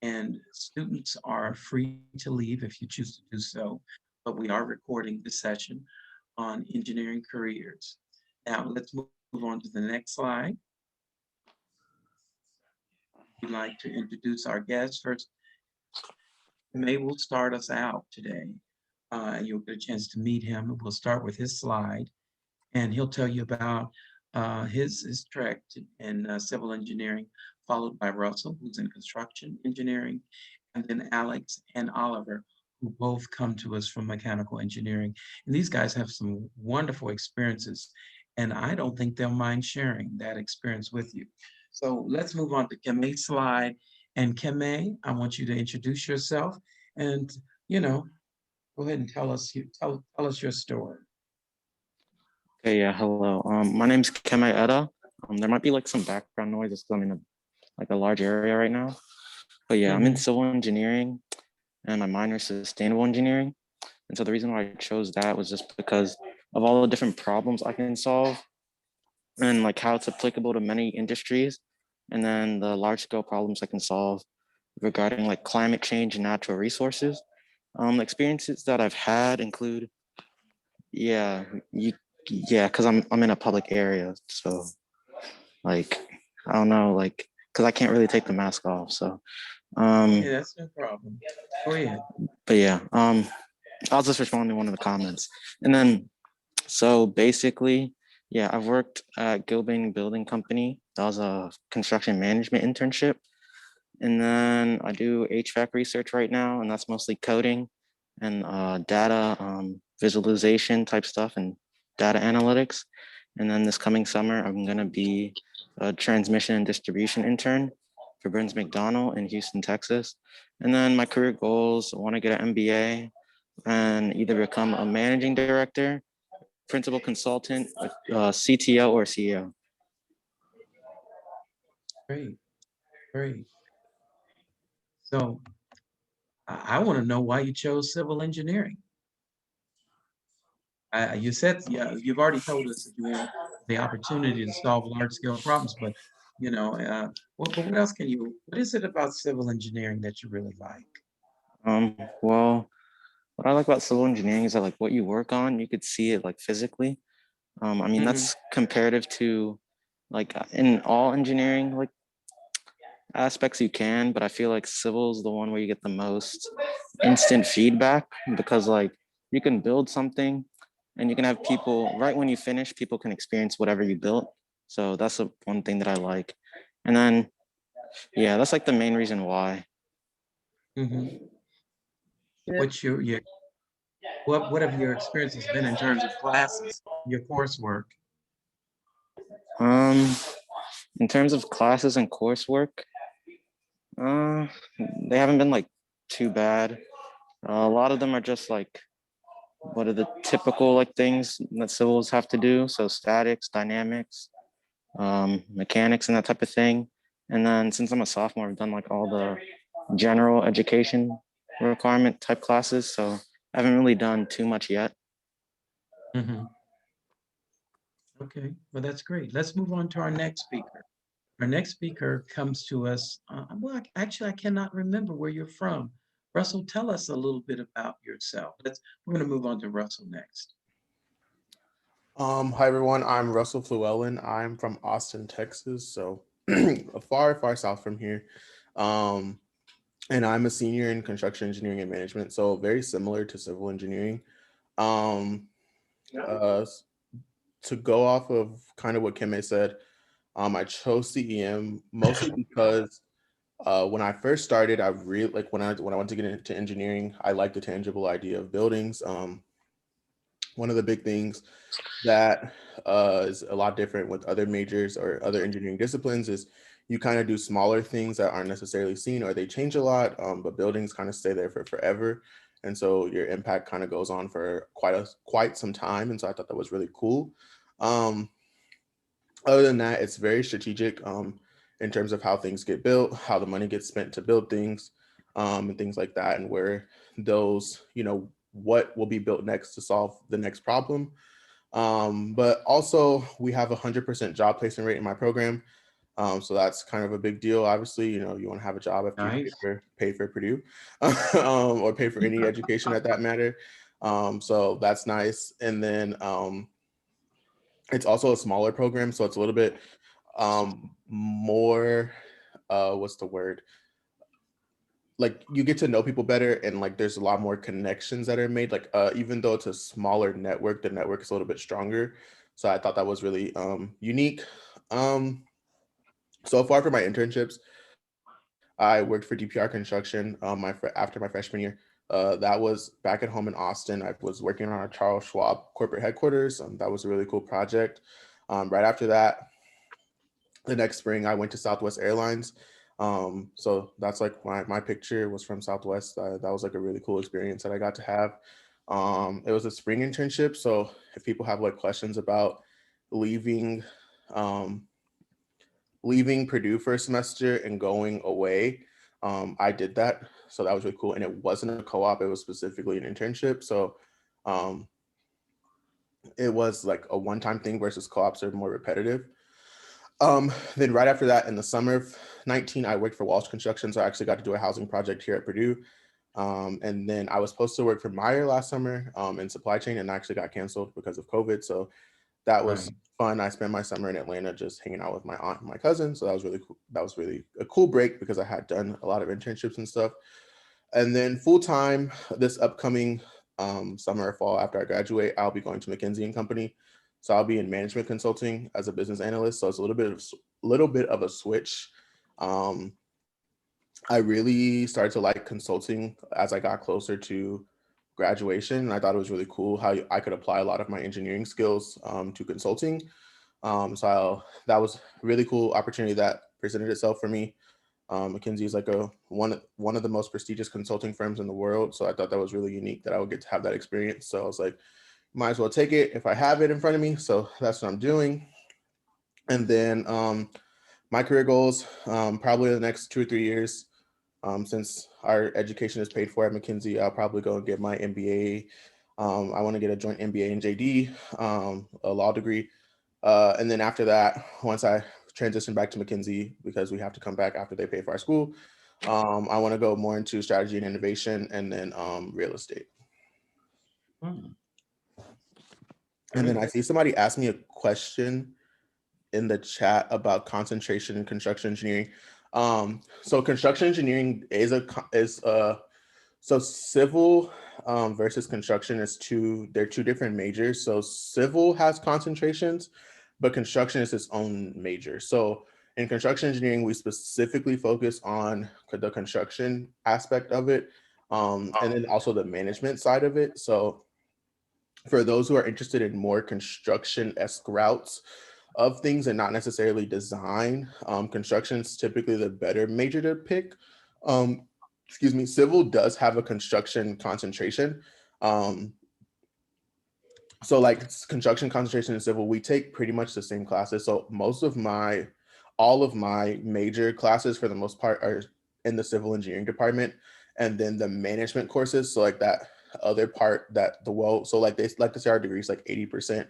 and students are free to leave if you choose to do so, but we are recording this session on engineering careers. Now, let's move on to the next slide. We'd like to introduce our guest first. May will start us out today. You'll get a chance to meet him. We'll start with his slide, and he'll tell you about his track in civil engineering, followed by Russell, who's in construction engineering, and then Alex and Oliver, who both come to us from mechanical engineering. And these guys have some wonderful experiences, and I don't think they'll mind sharing that experience with you. So let's move on to Keme's slide. And Keme, I want you to introduce yourself and, you know, go ahead and tell us your story. Okay, yeah, hello. My name's Kemai Etta. There might be like some background noise because I'm in a large area right now. But yeah, I'm in civil engineering and my minor is sustainable engineering. And so the reason why I chose that was just because of all the different problems I can solve and like how it's applicable to many industries. And then the large scale problems I can solve regarding like climate change and natural resources. Experiences that I've had include, yeah, yeah, because I'm in a public area, so like I don't know, like because I can't really take the mask off. So Yeah, that's no problem. Go ahead. but yeah, I'll just respond to one of the comments. And then so basically, yeah, I've worked at Gilbane Building Company. That was a construction management internship. And then I do HVAC research right now, and that's mostly coding and data visualization type stuff and data analytics. And then this coming summer, I'm gonna be a transmission and distribution intern for Burns McDonnell in Houston, Texas. And then my career goals, I wanna get an MBA and either become a managing director, principal consultant, CTO, or CEO. Great, great. So I want to know why you chose civil engineering. You said, yeah, you've already told us that you want the opportunity to solve large scale problems, but what else what is it about civil engineering that you really like? Well, what I like about civil engineering is that like what you work on, you could see it like physically. I mean, Mhm. that's comparative to like in all engineering like aspects you can, but I feel like civil is the one where you get the most instant feedback because like you can build something and you can have people right when you finish, people can experience whatever you built. So that's the one thing that I like. And then yeah, that's like the main reason why. Mhm. What's what have your experiences been in terms of classes, your coursework? Um, in terms of classes and coursework, uh, they haven't been like too bad. A lot of them are just like what are the typical like things that civils have to do? So statics, dynamics, mechanics, and that type of thing. And then since I'm a sophomore, I've done like all the general education requirement type classes. So I haven't really done too much yet. Mhm. Okay, well, that's great. Let's move on to our next speaker. Our next speaker comes to us. Actually, I cannot remember where you're from. Russell, tell us a little bit about yourself. We're going to move on to Russell next. Hi everyone, I'm Russell Llewellyn. I'm from Austin, Texas, so far, far south from here. Um, and I'm a senior in construction engineering and management, so very similar to civil engineering. Um, uh, to go off of kind of what Kime said, I chose CEM mostly because when I first started, I really like when I went to get into engineering, I liked the tangible idea of buildings. One of the big things that is a lot different with other majors or other engineering disciplines is you kind of do smaller things that aren't necessarily seen or they change a lot, but buildings kind of stay there for forever. And so your impact kind of goes on for quite some time. And so I thought that was really cool. Um, Other than that, it's very strategic in terms of how things get built, how the money gets spent to build things, and things like that, and where those, what will be built next to solve the next problem. But also, we have 100% job placement rate in my program. So that's kind of a big deal. Obviously, you know, you want to have a job after you Nice. pay for Purdue, or pay for any education at that matter. So that's nice. And then it's also a smaller program, so it's a little bit more what's the word? Like you get to know people better, and like there's a lot more connections that are made. Like even though it's a smaller network, the network is a little bit stronger. So I thought that was really unique. So far for my internships, I worked for DPR Construction after my freshman year. That was back at home in Austin. I was working on a Charles Schwab corporate headquarters. That was a really cool project. Right after that, the next spring, I went to Southwest Airlines. So that's like my picture was from Southwest. That was like a really cool experience that I got to have. It was a spring internship. So if people have like questions about leaving, um, leaving Purdue for a semester and going away, I did that. So that was really cool. And it wasn't a co-op, it was specifically an internship. So um, it was like a one-time thing versus co-ops are more repetitive. Then right after that, in the summer of 19, I worked for Walsh Construction. So I actually got to do a housing project here at Purdue. And then I was supposed to work for Meyer last summer in supply chain, and I actually got canceled because of COVID. So that was Right. fun. I spent my summer in Atlanta just hanging out with my aunt and my cousin. So that was really cool. That was really a cool break because I had done a lot of internships and stuff. And then full time this upcoming summer or fall after I graduate, I'll be going to McKinsey and Company. So I'll be in management consulting as a business analyst. So it's a little bit of a switch. Um, I really started to like consulting as I got closer to graduation. I thought it was really cool how I could apply a lot of my engineering skills to consulting. That was a really cool opportunity that presented itself for me. McKinsey is like one of the most prestigious consulting firms in the world. So I thought that was really unique that I would get to have that experience. So I was like, might as well take it if I have it in front of me. So that's what I'm doing. And then my career goals, probably the next 2 or 3 years, since our education is paid for at McKinsey, I'll probably go and get my MBA. I want to get a joint MBA and JD, a law degree. And then after that, once I transition back to McKinsey, because we have to come back after they pay for our school, I want to go more into strategy and innovation, and then real estate. Hmm. And then Great. I see somebody ask me a question in the chat about concentration in construction engineering. So construction engineering so civil versus construction they're two different majors. So civil has concentrations, but construction is its own major. So in construction engineering, we specifically focus on the construction aspect of it, and then also the management side of it. So for those who are interested in more construction-esque routes of things and not necessarily design, construction is typically the better major to pick. Excuse me, civil does have a construction concentration. So like construction concentration and civil, we take pretty much the same classes. So all of my major classes for the most part are in the civil engineering department, and then the management courses. So like that other part so like they like to say our degrees like 80%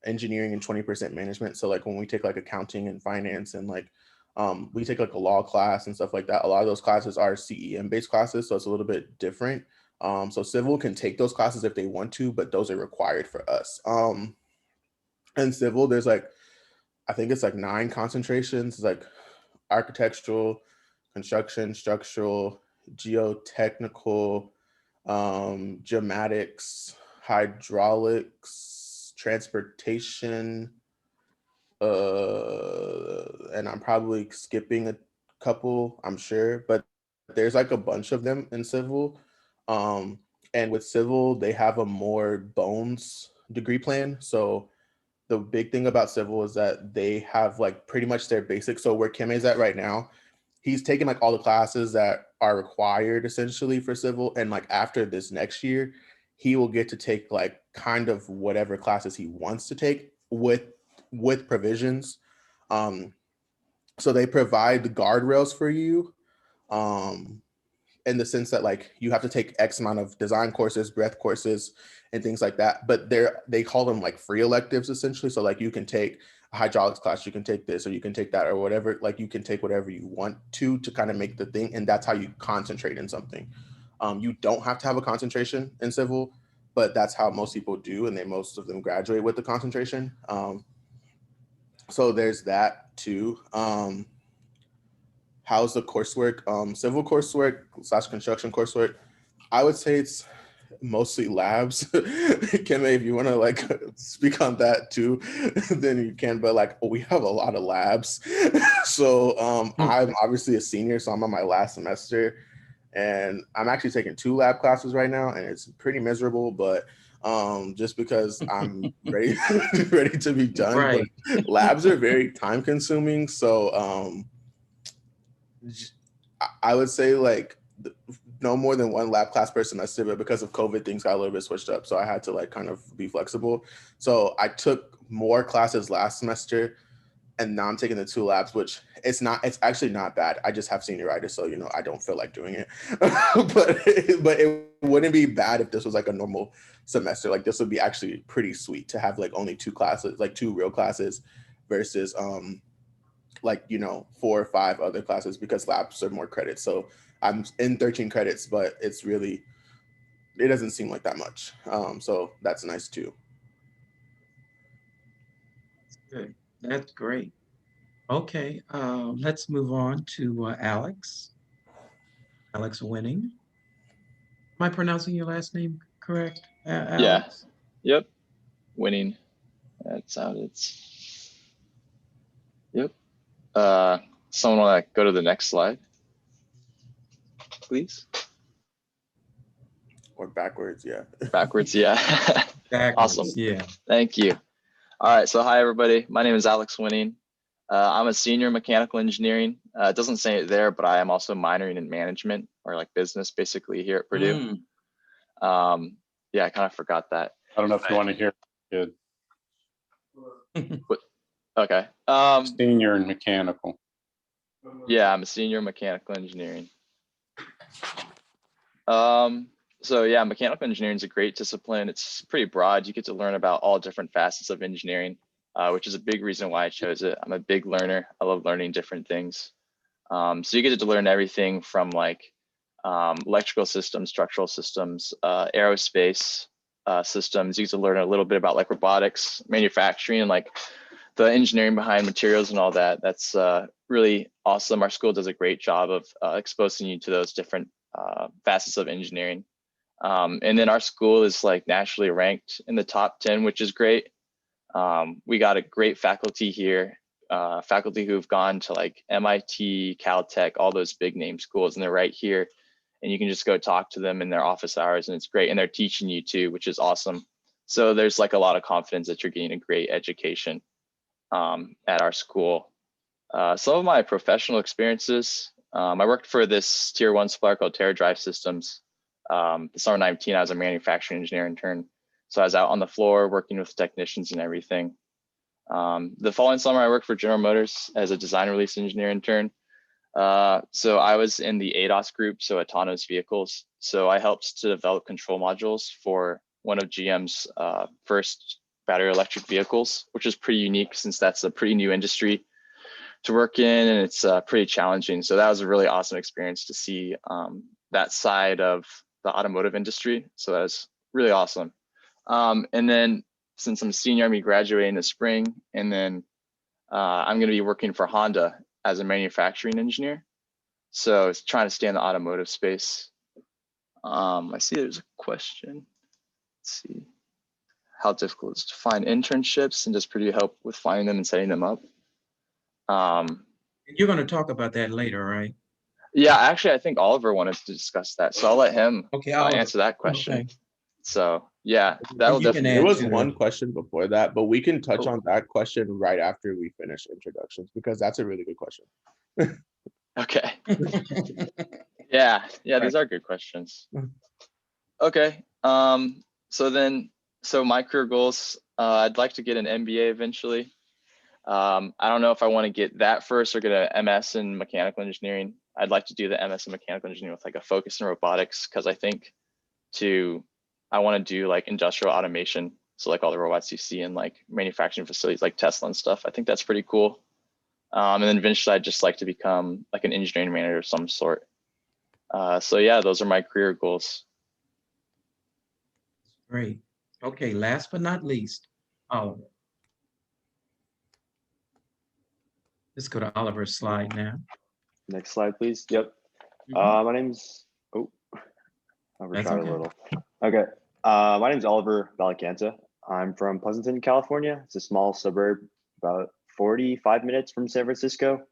engineering and 20% management. So like when we take like accounting and finance and like we take like a law class and stuff like that, a lot of those classes are CEM based classes. So it's a little bit different. So civil can take those classes if they want to, but those are required for us. And civil, there's like, I think it's like 9 concentrations, like architectural, construction, structural, geotechnical, geomatics, hydraulics, transportation, and I'm probably skipping a couple, I'm sure, but there's like a bunch of them in civil. And with civil, they have a more bones degree plan. So the big thing about civil is that they have like pretty much their basics. So where Kim is at right now, he's taking like all the classes that are required essentially for civil. And like after this next year, he will get to take like kind of whatever classes he wants to take with provisions. Um, so they provide the guardrails for you. In the sense that like you have to take X amount of design courses, breadth courses, and things like that. But they call them like free electives essentially. So like you can take hydraulics class, you can take this or you can take that or whatever. Like you can take whatever you want to kind of make the thing, and that's how you concentrate in something. You don't have to have a concentration in civil, but that's how most people do, and most of them graduate with the concentration. So there's that too. How's the coursework? Civil coursework / construction coursework, I would say it's mostly labs. Kemme, if you want to like speak on that too, then you can. But like we have a lot of labs. So I'm obviously a senior, so I'm on my last semester, and I'm actually taking 2 lab classes right now, and it's pretty miserable. But just because I'm ready ready to be done. Right. But labs are very time consuming. So I would say like no more than 1 lab class per semester, but because of COVID, things got a little bit switched up. So I had to like kind of be flexible. So I took more classes last semester, and now I'm taking the 2 labs, which it's actually not bad. I just have senioritis, so I don't feel like doing it. but it wouldn't be bad if this was like a normal semester. Like this would be actually pretty sweet to have like only 2 classes, like 2 real classes versus like 4 or 5 other classes, because labs are more credits. So I'm in 13 credits, but it doesn't seem like that much. So that's nice too. Good. That's great. Okay, let's move on to Alex. Alex Winning. Am I pronouncing your last name correct, Yeah. Alex? Yep. Winning. That's how it's. Yep. Someone want to go to the next slide, please? Or backwards, yeah. Backwards, yeah. Backwards, Awesome. yeah. Thank you. All right. So hi, everybody. My name is Alex Winning. I'm a senior in mechanical engineering. It doesn't say it there, but I am also minoring in management, or like business, basically, here at Purdue. Yeah, I kind of forgot that. I don't know if you want to hear. Good. Okay. Senior in mechanical. Yeah, I'm a senior in mechanical engineering. So yeah, mechanical engineering is a great discipline. It's pretty broad. You get to learn about all different facets of engineering, which is a big reason why I chose it. I'm a big learner. I love learning different things. So you get to learn everything from like electrical systems, structural systems, aerospace systems. You get to learn a little bit about like robotics, manufacturing, and like the engineering behind materials and all that. That's really awesome. Our school does a great job of exposing you to those different facets of engineering. And then our school is like nationally ranked in the top 10, which is great. We got a great faculty here, faculty who've gone to like MIT, Caltech, all those big name schools, and they're right here. And you can just go talk to them in their office hours, and it's great. And they're teaching you too, which is awesome. So there's like a lot of confidence that you're getting a great education at our school. Some of my professional experiences, I worked for this tier 1 supplier called Terra Drive Systems. The summer 19, I was a manufacturing engineer intern. So I was out on the floor working with technicians and everything. The following summer, I worked for General Motors as a design release engineer intern. So I was in the ADAS group, so autonomous vehicles. So I helped to develop control modules for one of GM's first battery electric vehicles, which is pretty unique since that's a pretty new industry to work in, and it's pretty challenging. So that was a really awesome experience to see that side of the automotive industry. So that was really awesome. And then since I'm a senior, I'm gonna be graduating this spring, and then I'm gonna be working for Honda as a manufacturing engineer. So it's trying to stay in the automotive space. I see there's a question. Let's see. How difficult is it to find internships, and does Purdue help with finding them and setting them up? You're going to talk about that later, right? Yeah, actually, I think Oliver wanted to discuss that, so I'll let him answer that question. Okay. So yeah, that will You can definitely. There was answer one it. question before that, but we can touch Cool. on that question right after we finish introductions, because that's a really good question. Okay. Yeah, these are good questions. Okay. So my career goals, I'd like to get an MBA eventually. I don't know if I want to get that first or get an MS in mechanical engineering. I'd like to do the MS in mechanical engineering with like a focus in robotics, because I think I want to do like industrial automation So like all the robots you see in like manufacturing facilities like Tesla and stuff. I think that's pretty cool. And then eventually I'd just like to become like an engineering manager of some sort. So yeah, those are my career goals. Great. Okay, last but not least, Oliver. Let's go to Oliver's slide now. Next slide, please. Yep. Mhm. My name's, That's overshot okay. a little. Okay. My name's Oliver Vallicanta. I'm from Pleasanton, California. It's a small suburb, about 45 minutes from San Francisco.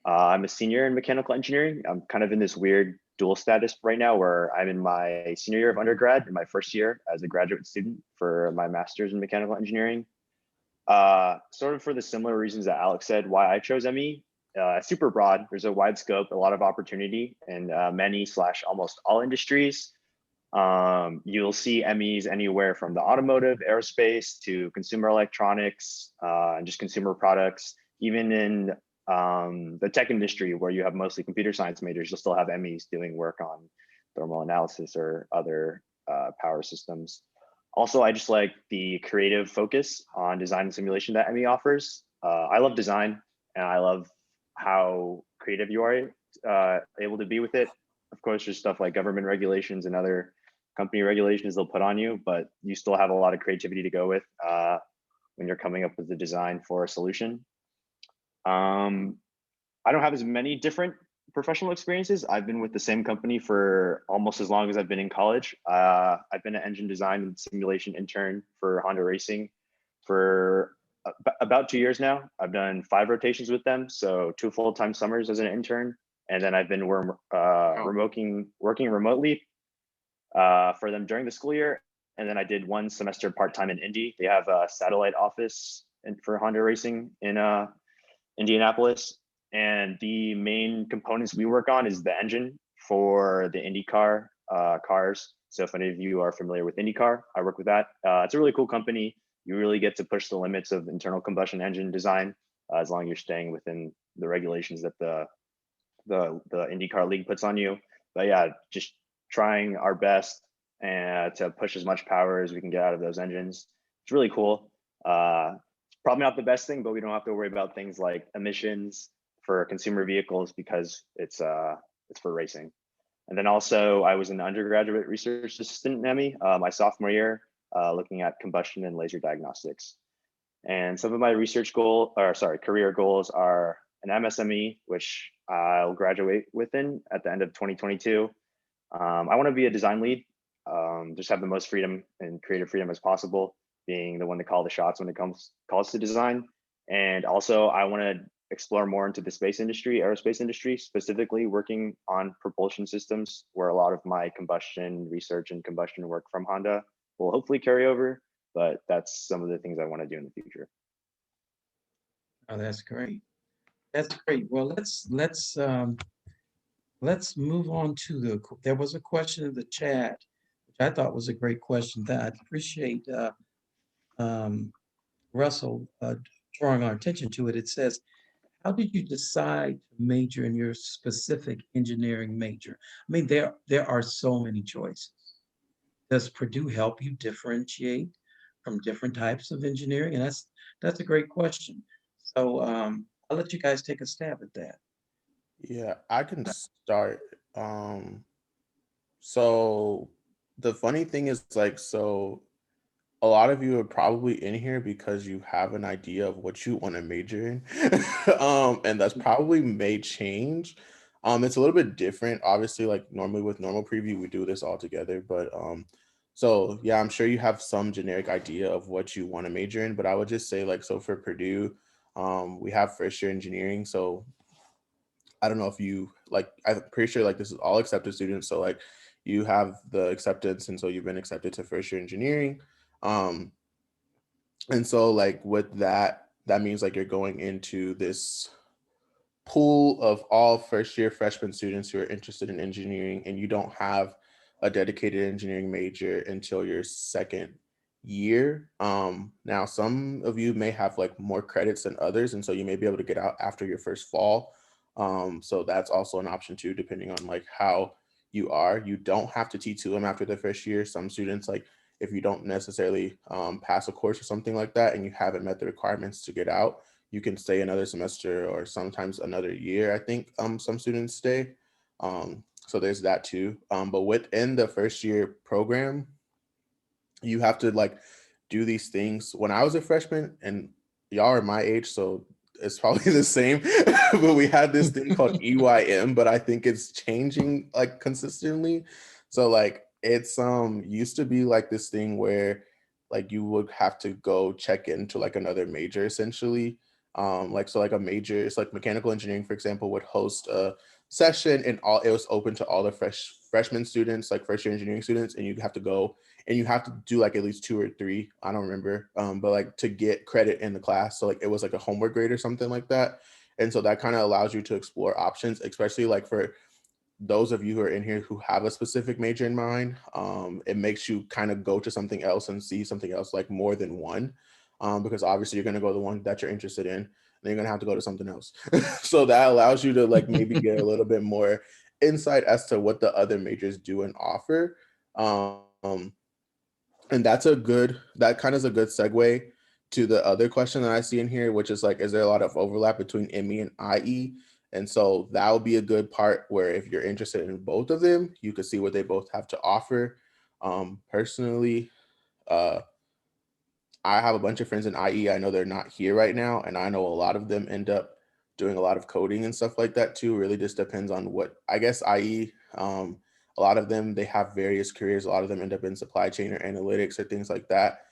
I'm a senior in mechanical engineering. I'm kind of in this weird dual status right now where I'm in my senior year of undergrad, in my first year as a graduate student for my master's in mechanical engineering. Sort of for the similar reasons that Alex said, why I chose ME. Super broad. There's a wide scope, a lot of opportunity in many / almost all industries. You'll see MEs anywhere from the automotive, aerospace to consumer electronics, and just consumer products. Even in the tech industry, where you have mostly computer science majors, you'll still have MEs doing work on thermal analysis or other power systems. Also, I just like the creative focus on design and simulation that ME offers. I love design, and I love how creative you are able to be with it. Of course, there's stuff like government regulations and other company regulations they'll put on you, but you still have a lot of creativity to go with when you're coming up with the design for a solution. I don't have as many different professional experiences. I've been with the same company for almost as long as I've been in college. I've been an engine design and simulation intern for Honda Racing for about 2 years now. I've done 5 rotations with them, so 2 full-time summers as an intern, and then I've been working remotely for them during the school year. And then I did 1 semester part-time in Indy. They have a satellite office for Honda Racing in Indianapolis. And the main components we work on is the engine for the IndyCar cars. So if any of you are familiar with IndyCar, I work with that. It's a really cool company. You really get to push the limits of internal combustion engine design as long as you're staying within the regulations that the IndyCar League puts on you. But yeah, just trying our best and to push as much power as we can get out of those engines. It's really cool. Probably not the best thing, but we don't have to worry about things like emissions for consumer vehicles because it's for racing. And then also I was an undergraduate research assistant in ME my sophomore year, looking at combustion and laser diagnostics. And some of my career goals are an MSME, which I'll graduate within at the end of 2022. I want to be a design lead, just have the most freedom and creative freedom as possible, being the one to call the shots when it calls to design. And also I want to explore more into the space industry, aerospace industry, specifically working on propulsion systems, where a lot of my combustion research and combustion work from Honda will hopefully carry over. But that's some of the things I want to do in the future. Oh, that's great. That's great. Well, let's move on to there was a question in the chat, which I thought was a great question that I appreciate Russell drawing our attention to it. It says, how did you decide to major in your specific engineering major? I mean, there are so many choices. Does Purdue help you differentiate from different types of engineering? And that's a great question. So I'll let you guys take a stab at that. Yeah, I can start. So the funny thing is, like, so a lot of you are probably in here because you have an idea of what you want to major in. And that's probably may change. It's a little bit different. Obviously, like normally with normal preview, we do this all together. But so yeah, I'm sure you have some generic idea of what you want to major in, but I would just say, like, so for Purdue, we have first year engineering. So I don't know if you like, I'm pretty sure like this is all accepted students. So like you have the acceptance, and so you've been accepted to first year engineering. Um, and so like with that, that means like you're going into this pool of all first year freshman students who are interested in engineering, and you don't have a dedicated engineering major until your second year. Now some of you may have like more credits than others, and so you may be able to get out after your first fall. So that's also an option too, depending on like how you are. You don't have to T2M after the first year. Some students, like if you don't necessarily pass a course or something like that and you haven't met the requirements to get out, you can stay another semester or sometimes another year. I think some students stay. So there's that too. But within the first year program, you have to like do these things. When I was a freshman, and y'all are my age, so it's probably the same, but we had this thing called EYM, but I think it's changing like consistently. So like it's used to be like this thing where like you would have to go check into like another major essentially. Like so like a major, it's like mechanical engineering, for example, would host a session and all it was open to all the freshman students, like first year engineering students, and you have to go and you have to do like at least 2 or 3, I don't remember, but like to get credit in the class. So like it was like a homework grade or something like that. And so that kind of allows you to explore options, especially like for those of you who are in here who have a specific major in mind. It makes you kind of go to something else and see something else, like more than one, because obviously you're going to go the one that you're interested in, and you're going to have to go to something else. So that allows you to like maybe get a little bit more insight as to what the other majors do and offer. And that kind of is a good segue to the other question that I see in here, which is like, is there a lot of overlap between ME and IE? And so that would be a good part where if you're interested in both of them, you could see what they both have to offer. Personally, I have a bunch of friends in IE. I know they're not here right now, and I know a lot of them end up doing a lot of coding and stuff like that too. Really just depends on what, I guess IE, a lot of them, they have various careers. A lot of them end up in supply chain or analytics or things like that,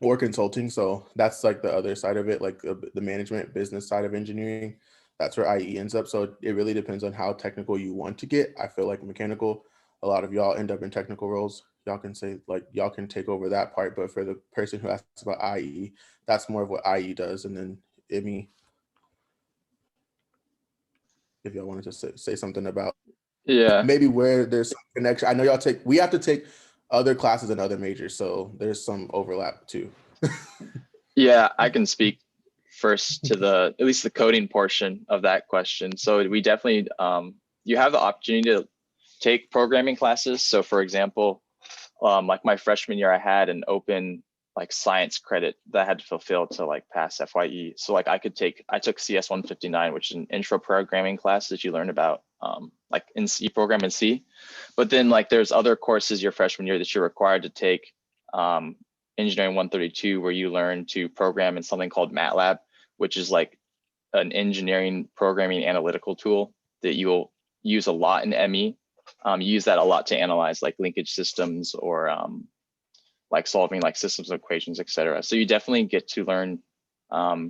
or consulting. So that's like the other side of it, like the management business side of engineering. That's where IE ends up. So it really depends on how technical you want to get. I feel like mechanical, a lot of y'all end up in technical roles. Y'all can say like y'all can take over that part, but for the person who asks about IE, that's more of what IE does. And then ME, if y'all wanted to say something about Yeah. maybe where there's some connection. I know we have to take other classes and other majors, so there's some overlap too. Yeah, I can speak first to at least the coding portion of that question. So we definitely, you have the opportunity to take programming classes. So for example, like my freshman year, I had an open like science credit that I had to fulfill to like pass FYE. So like I took CS 159, which is an intro programming class that you learn about like in C, program in C. But then like there's other courses your freshman year that you're required to take, engineering 132, where you learn to program in something called MATLAB, which is like an engineering programming analytical tool that you'll use a lot in ME. You use that a lot to analyze like linkage systems or like solving like systems equations, etc. So you definitely get to learn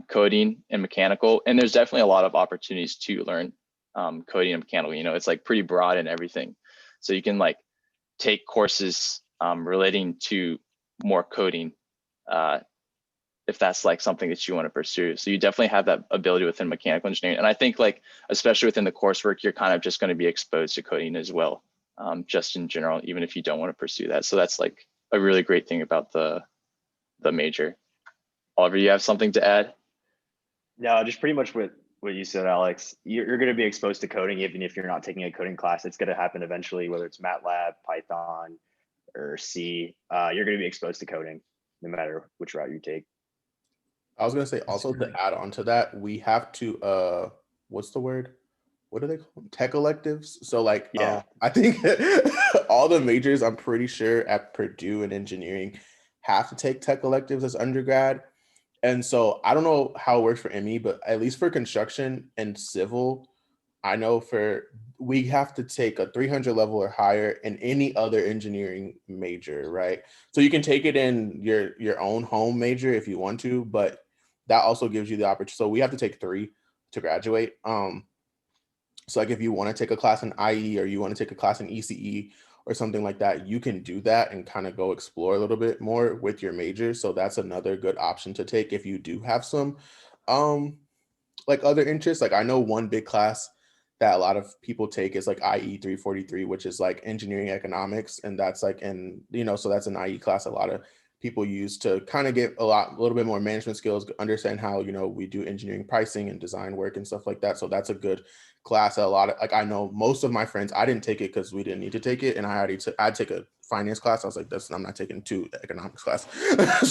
coding and mechanical, and there's definitely a lot of opportunities to learn coding and mechanical. You know, it's like pretty broad and everything. So you can like take courses relating to more coding if that's like something that you want to pursue. So you definitely have that ability within mechanical engineering. And I think like, especially within the coursework, you're kind of just going to be exposed to coding as well, just in general, even if you don't want to pursue that. So that's like a really great thing about the major. Oliver, you have something to add? No, just pretty much what you said, Alex. You're going to be exposed to coding even if you're not taking a coding class. It's going to happen eventually, whether it's MATLAB, Python, or C. You're going to be exposed to coding no matter which route you take. I was gonna say also to add on to that, we have to what's the word? What do they call them? Tech electives. So like Yeah. I think all the majors, I'm pretty sure at Purdue in engineering have to take tech electives as undergrad. And so I don't know how it works for ME, but at least for construction and civil, I know we have to take a 300 level or higher in any other engineering major, right? So you can take it in your own home major if you want to, but that also gives you the opportunity. So we have to take 3 to graduate. So like if you want to take a class in IE or you want to take a class in ECE or something like that, you can do that and kind of go explore a little bit more with your major. So that's another good option to take if you do have some like other interests. Like I know one big class that a lot of people take is like IE 343, which is like engineering economics. And that's like so that's an IE class a lot of people use to kind of get a little bit more management skills, understand how, we do engineering pricing and design work and stuff like that. So that's a good class. A lot of, like, I know most of my friends, I didn't take it because we didn't need to take it. And I'd take a finance class. I was like, I'm not taking 2 economics class. But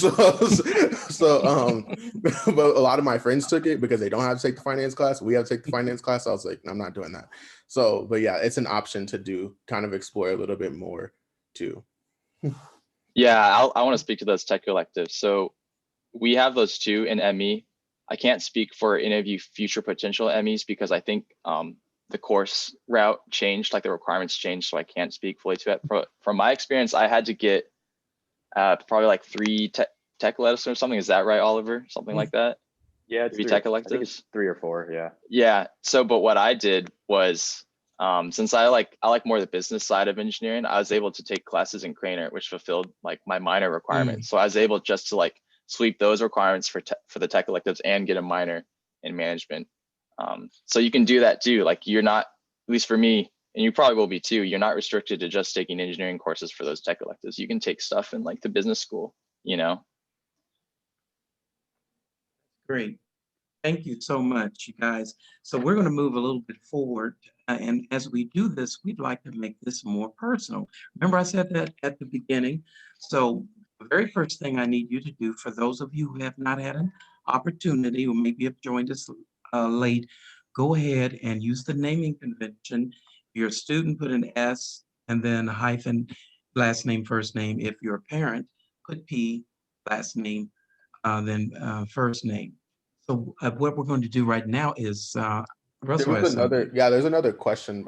a lot of my friends took it because they don't have to take the finance class. We have to take the finance class. I was like, I'm not doing that. So, but yeah, it's an option to do, kind of explore a little bit more too. Yeah, I want to speak to those tech electives. So we have those too in ME. I can't speak for any of you future potential MEs because I think the course route changed, like the requirements changed, so I can't speak fully to it. From my experience, I had to get probably like 3 tech electives or something. Is that right, Oliver? Something like that? Yeah, it's 3 three. tech I think electives? it's 3 or 4. Yeah. Yeah. So, but what I did was, since I like more the business side of engineering, I was able to take classes in Craner, which fulfilled like my minor requirements. So I was able just to like sweep those requirements for the tech electives and get a minor in management. So you can do that too. Like you're not, at least for me, and you probably will be too, you're not restricted to just taking engineering courses for those tech electives. You can take stuff in like the business school, Great. Thank you so much, you guys. So we're going to move a little bit forward. And as we do this, we'd like to make this more personal. Remember, I said that at the beginning. So the very first thing I need you to do, for those of you who have not had an opportunity or maybe have joined us late, go ahead and use the naming convention. If you're a student, put an S and then a hyphen, last name, first name. If you're a parent, put P, last name, then first name. So what we're going to do right now is Russell has something. There's another question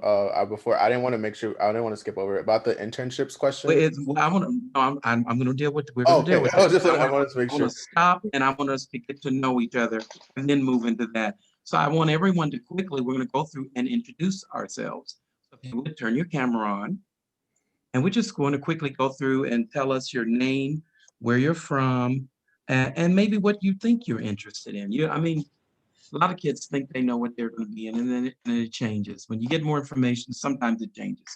before. I didn't want to skip over it about the internships question. I want to. I'm going to deal with. We're Oh, going to deal okay. with. I wanted to make I sure. want to stop and I want us to get to know each other and then move into that. So I want everyone to quickly. We're going to go through and introduce ourselves. So if you would turn your camera on, and we're just going to quickly go through and tell us your name, where you're from, and maybe what you think you're interested in. I mean, a lot of kids think they know what they're going to be in, and then it changes. When you get more information, sometimes it changes.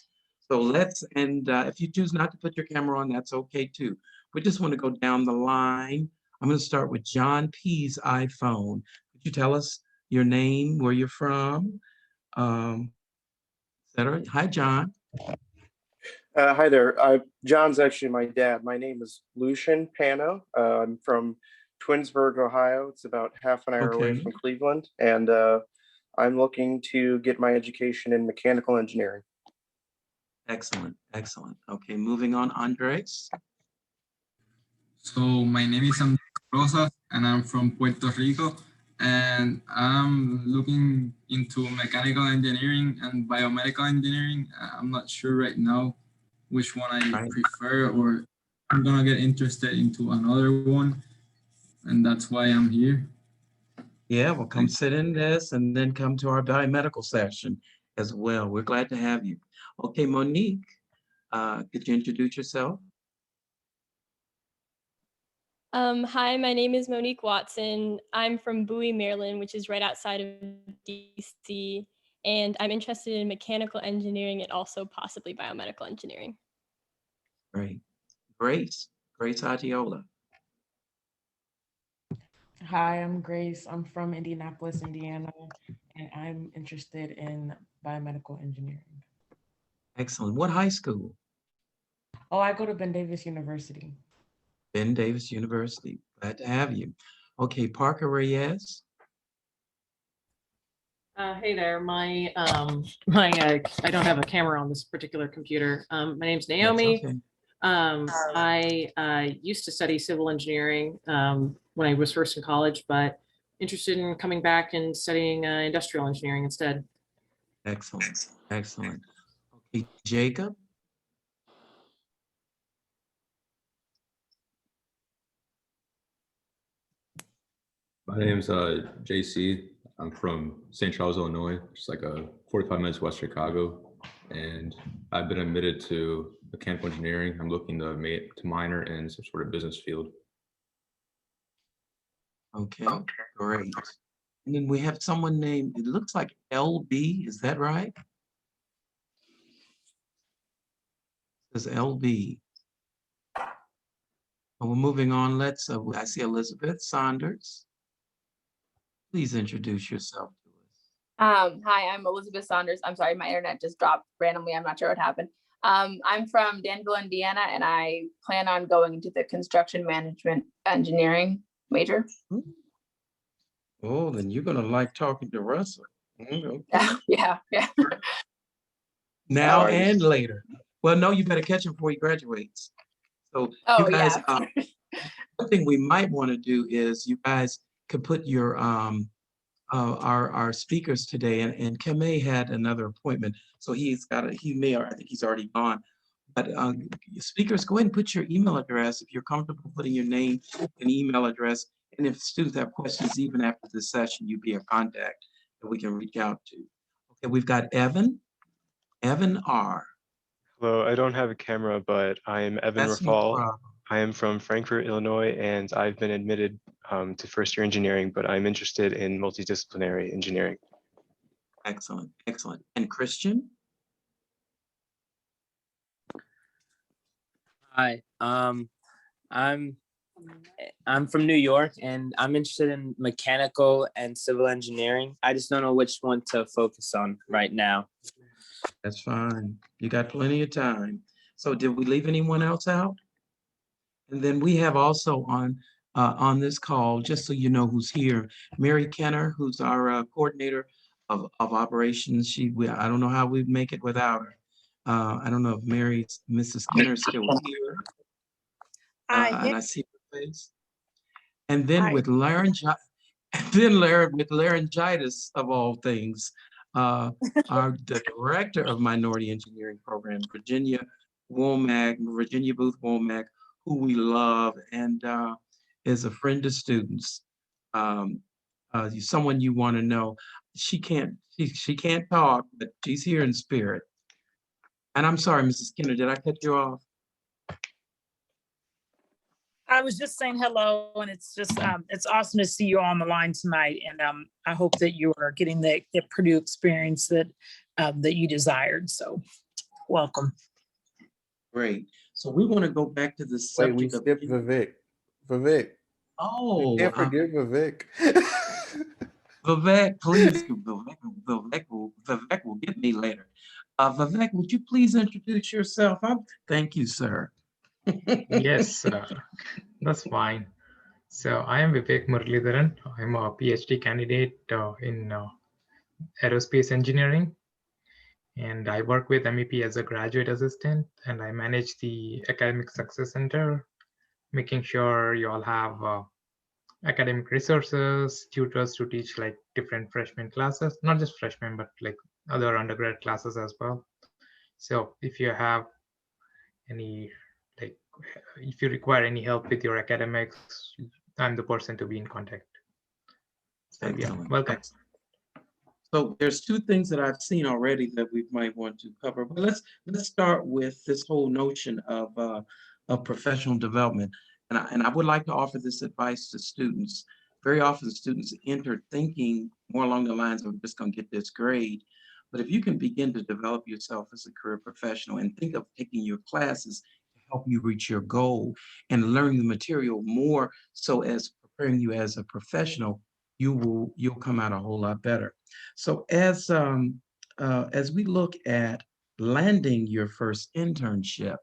So if you choose not to put your camera on, that's okay too. We just want to go down the line. I'm going to start with John P's iPhone. Could you tell us your name, where you're from, et cetera? Hi, John. Hi there. John's actually my dad. My name is Lucian Pano. I'm from Twinsburg, Ohio. It's about half an hour away Okay. from Cleveland. And I'm looking to get my education in mechanical engineering. Excellent, excellent. Okay, moving on, Andres. So my name is Andres Rosas and I'm from Puerto Rico, and I'm looking into mechanical engineering and biomedical engineering. I'm not sure right now which one I prefer, or I'm gonna get interested into another one, and that's why I'm here. Yeah, well, come sit in this and then come to our biomedical session as well. We're glad to have you. Okay, Monique, could you introduce yourself? Hi, my name is Monique Watson. I'm from Bowie, Maryland, which is right outside of DC, and I'm interested in mechanical engineering and also possibly biomedical engineering. Great. Grace Adiola. Hi, I'm Grace. I'm from Indianapolis, Indiana, and I'm interested in biomedical engineering. Excellent. What high school? Oh, I go to Ben Davis University. Ben Davis University. Glad to have you. Okay, Parker Reyes. Hey there, I don't have a camera on this particular computer. My name's Naomi. Okay. I used to study civil engineering when I was first in college, but interested in coming back and studying industrial engineering instead. Excellent, excellent. Okay, Jacob. My name's JC. I'm from St. Charles, Illinois, just like 45 minutes west of Chicago. And I've been admitted to mechanical engineering. I'm looking to minor in some sort of business field. Okay, great. And then we have someone named, it looks like LB, is that right? It says LB. We're moving on. I see Elizabeth Saunders. Please introduce yourself to us. Hi, I'm Elizabeth Saunders. I'm sorry, my internet just dropped randomly. I'm not sure what happened. I'm from Danville, Indiana, and I plan on going into the construction management engineering major. Oh, then you're gonna like talking to Russell. Okay. Yeah. Now Alrighty. and later. Well, no, you better catch him before he graduates. So Oh, you guys, yeah. one thing we might want to do is you guys could put your our speakers today, and Kame had another appointment, so I think he's already gone. But speakers, go ahead and put your email address if you're comfortable putting your name and email address. And if students have questions, even after this session, you'd be a contact that we can reach out to. Okay, we've got Evan R. Hello, I don't have a camera, but I am Evan That's no Rafal. problem. I am from Frankfurt, Illinois, and I've been admitted to first year engineering, but I'm interested in multidisciplinary engineering. Excellent, excellent. And Christian? Hi, I'm from New York and I'm interested in mechanical and civil engineering. I just don't know which one to focus on right now. That's fine. You got plenty of time. So did we leave anyone else out? And then we have also on this call, just so you know who's here, Mary Kenner, who's our coordinator of operations. I don't know how we'd make it without her. I don't know if Mrs. Kenner is still here. And I see her face. And then with laryngitis, of all things, the director of Minority Engineering Programs, Virginia Booth Womack, who we love and is a friend to students. Someone you want to know. She can't talk, but she's here in spirit. And I'm sorry, Mrs. Skinner, did I cut you off? I was just saying hello, and it's just it's awesome to see you on the line tonight, and I hope that you are getting the Purdue experience that that you desired. So, welcome. Great. So we want to go back to the subject. Wait, we skipped Vivek. Vivek. Oh, we can't forget Vivek. Vivek, please. Vivek will get me later. Vivek, would you please introduce yourself? Thank you, sir. Yes, that's fine. So I am Vivek Muralidharan. I'm a PhD candidate in aerospace engineering. And I work with MEP as a graduate assistant, and I manage the Academic Success Center, making sure you all have academic resources, tutors to teach like different freshman classes, not just freshmen, but like other undergrad classes as well. So if you have any, like, if you require any help with your academics, I'm the person to be in contact. So yeah, welcome. Excellent. So there's two things that I've seen already that we might want to cover, but let's start with this whole notion of professional development. And I would like to offer this advice to students. Very often students enter thinking more along the lines of I'm just going to get this grade. But if you can begin to develop yourself as a career professional and think of taking your classes to help you reach your goal and learn the material more so as preparing you as a professional, you'll come out a whole lot better. So as we look at landing your first internship,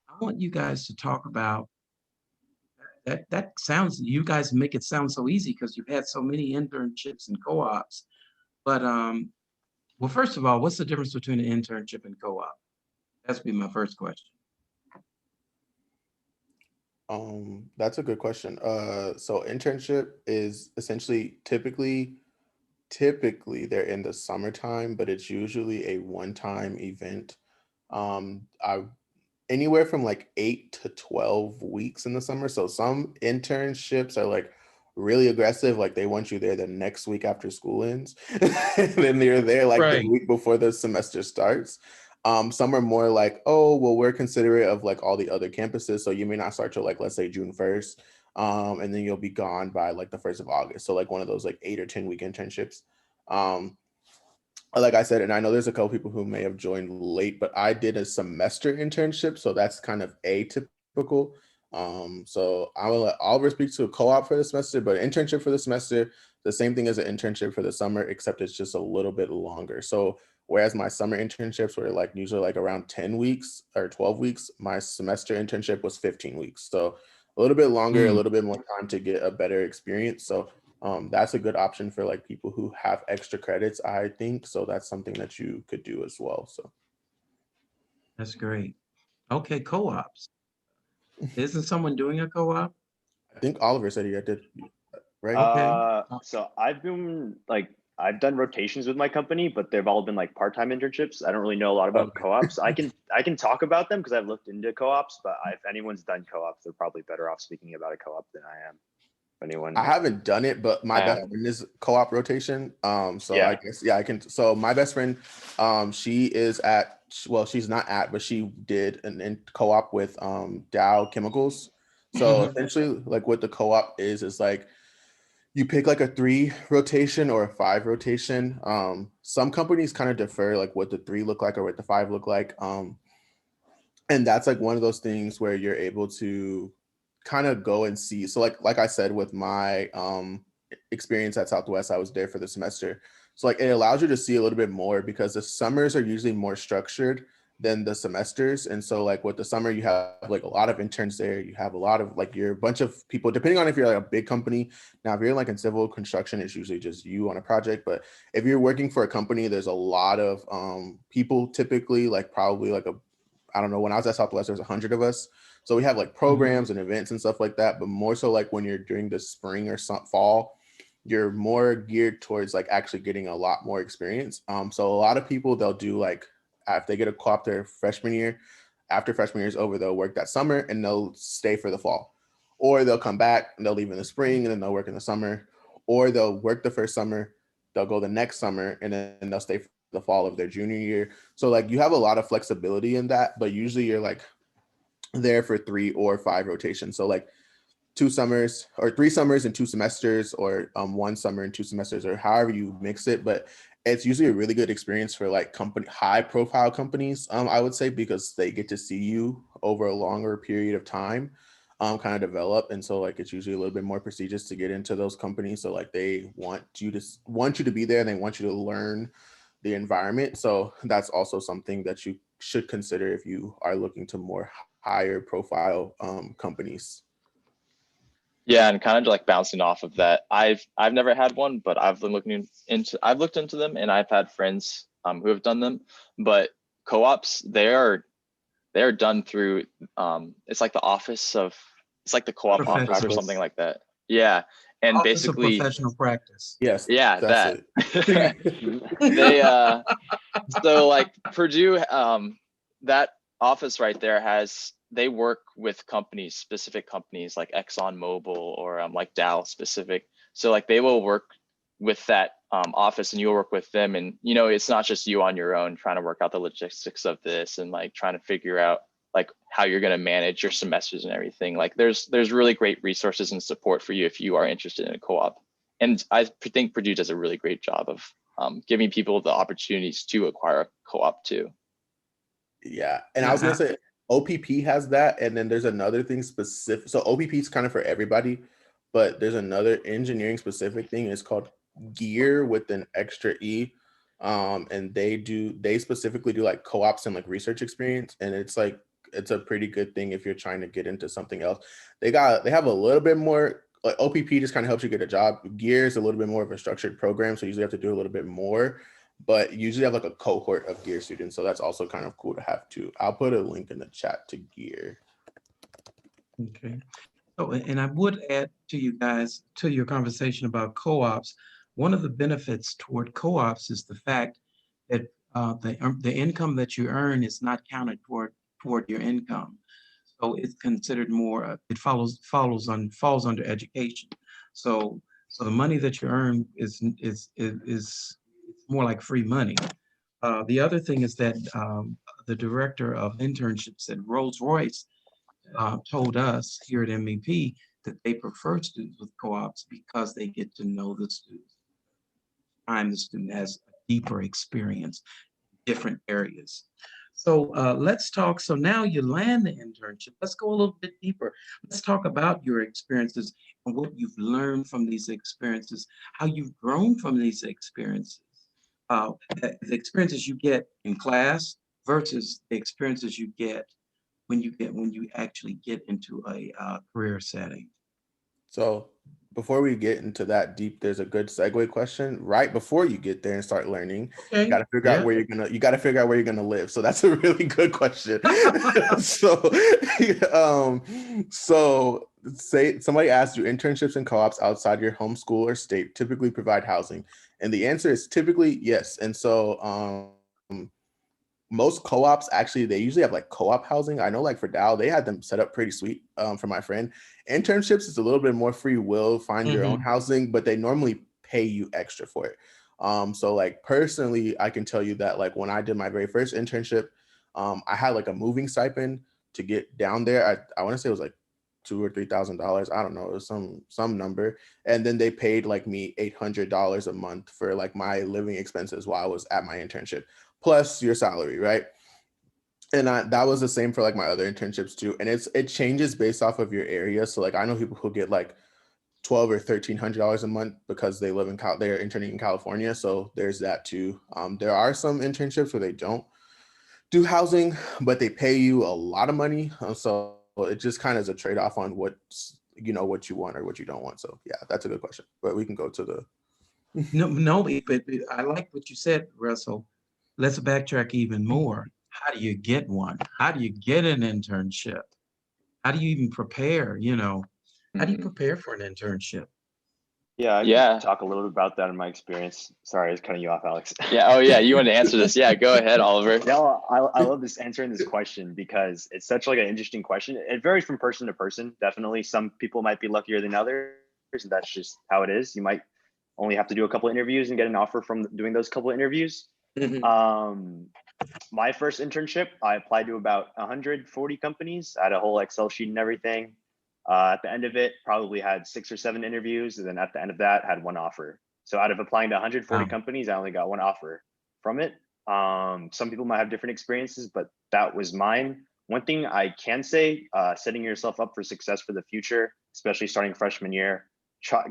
I want you guys to talk about that. You guys make it sound so easy because you've had so many internships and co-ops. But well, first of all, what's the difference between an internship and co-op? That's be my first question. That's a good question. So internship is essentially typically they're in the summertime, but it's usually a one-time event. Anywhere from like 8 to 12 weeks in the summer. So some internships are like really aggressive, like they want you there the next week after school ends, and then you're there like the week before the semester starts. Some are more like, oh, well, we're considerate of like all the other campuses, so you may not start till like, let's say June 1st, and then you'll be gone by like the 1st of August. So like one of those like 8 or 10 week internships. Like I said, and I know there's a couple people who may have joined late, but I did a semester internship, so that's kind of atypical. So I will let Oliver speak to a co-op for the semester, but internship for the semester, the same thing as an internship for the summer, except it's just a little bit longer. So whereas my summer internships were like usually like around 10 weeks or 12 weeks, my semester internship was 15 weeks. So a little bit longer, a little bit more time to get a better experience. So that's a good option for like people who have extra credits, I think. So that's something that you could do as well. So That's great. Okay, co-ops. Isn't someone doing a co-op? I think Oliver said he did, right? Okay. So I've done rotations with my company, but they've all been like part-time internships. I don't really know a lot about co-ops. I can talk about them because I've looked into co-ops, but if anyone's done co-ops, they're probably better off speaking about a co-op than I am. If anyone, I haven't done it, but my best friend is co-op rotation. So Yeah. I guess I can. So my best friend, she is at, well, she's not at, but she did an co-op with Dow Chemicals. So essentially, like what the co-op is like you pick like a 3 rotation or a 5 rotation. Some companies kind of defer like what the 3 look like or what the 5 look like. And that's like one of those things where you're able to kind of go and see. So like I said, with my experience at Southwest, I was there for the semester. So like it allows you to see a little bit more because the summers are usually more structured than the semesters. And so like with the summer, you have like a lot of interns there. You have a lot of like you're a bunch of people, depending on if you're like a big company. Now, if you're like in civil construction, it's usually just you on a project. But if you're working for a company, there's a lot of people typically, like probably like I don't know, when I was at Southwest, there's 100 of us. So we have like programs and events and stuff like that, but more so like when you're during the spring or fall, you're more geared towards like actually getting a lot more experience. So a lot of people, they'll do like, if they get a co-op their freshman year, after freshman year is over, they'll work that summer and they'll stay for the fall. Or they'll come back and they'll leave in the spring and then they'll work in the summer. Or they'll work the first summer, they'll go the next summer and then they'll stay for the fall of their junior year. So like you have a lot of flexibility in that, but usually you're like there for 3 or 5 rotations. So like 2 summers or 3 summers and 2 semesters, or 1 summer and 2 semesters, or however you mix it. But it's usually a really good experience for like high profile companies, I would say, because they get to see you over a longer period of time kind of develop. And so like it's usually a little bit more prestigious to get into those companies. So like they want you to be there and they want you to learn the environment. So that's also something that you should consider if you are looking to more higher profile companies. Yeah, and kind of like bouncing off of that, I've never had one, but I've looked into them, and I've had friends who have done them. But co-ops, they're done through it's like the it's like the co-op office or something like that. Yeah, and Office basically of Professional Practice. Yes. Yeah, that's that. They so like Purdue, that office right there they work with specific companies like ExxonMobil or like Dow specific. So like they will work with that office and you'll work with them. And it's not just you on your own trying to work out the logistics of this and like trying to figure out like how you're going to manage your semesters and everything. Like there's really great resources and support for you if you are interested in a co-op. And I think Purdue does a really great job of giving people the opportunities to acquire a co-op too. Yeah, and I was gonna say OPP has that, and then there's another thing specific. So OPP is kind of for everybody, but there's another engineering specific thing. It's called Gear with an extra E, and they specifically do like co-ops and like research experience, and it's a pretty good thing if you're trying to get into something else. They have a little bit more. Like OPP just kind of helps you get a job. Gear is a little bit more of a structured program, so you usually have to do a little bit more. But usually have like a cohort of Gear students. So that's also kind of cool to have too. I'll put a link in the chat to Gear. Okay. Oh, and I would add to you guys, to your conversation about co-ops, one of the benefits toward co-ops is the fact that the income that you earn is not counted toward your income. So it's considered more, it falls under education. So the money that you earn is more like free money. The other thing is that the director of internships at Rolls-Royce told us here at MEP that they prefer students with co-ops because they get to know the students. The student has a deeper experience in different areas. So let's talk. So now you land the internship. Let's go a little bit deeper. Let's talk about your experiences and what you've learned from these experiences, how you've grown from these experiences, the experiences you get in class versus the experiences you get when you actually get into a career setting. So before we get into that deep, there's a good segue question right before you get there and start learning. Okay. You got to figure out where you're gonna live. So that's a really good question. So say somebody asks you, internships and co-ops outside your home school or state typically provide housing, and the answer is typically yes. And so most co-ops actually, they usually have like co-op housing. I know like for Dow, they had them set up pretty sweet. For my friend, internships is a little bit more free will, find your own housing, but they normally pay you extra for it. So like personally, I can tell you that like when I did my very first internship, I had like a moving stipend to get down there. I want to say it was like $2,000 or $3,000. I don't know, it was some number. And then they paid like me $800 a month for like my living expenses while I was at my internship, plus your salary, right? And that was the same for like my other internships too. And it changes based off of your area. So like I know people who get like $1,200 or $1,300 a month because they live in they're interning in California. So there's that too. There are some internships where they don't do housing, but they pay you a lot of money. So it just kind of is a trade-off on what you want or what you don't want. So yeah, that's a good question. But we can go to the No, but I like what you said, Russell. Let's backtrack even more. How do you get one? How do you get an internship? How do you even prepare? How do you prepare for an internship? Yeah, I can talk a little bit about that in my experience. Sorry, I was cutting you off, Alex. Yeah. Oh, yeah. You want to answer this? Yeah. Go ahead, Oliver. No, I love answering this question because it's such like an interesting question. It varies from person to person. Definitely, some people might be luckier than others, and that's just how it is. You might only have to do a couple interviews and get an offer from doing those couple interviews. My first internship, I applied to about 140 companies. I had a whole Excel sheet and everything. At the end of it, probably had 6 or 7 interviews. And then at the end of that, had 1 offer. So out of applying to 140 companies, I only got 1 offer from it. Some people might have different experiences, but that was mine. One thing I can say, setting yourself up for success for the future, especially starting freshman year,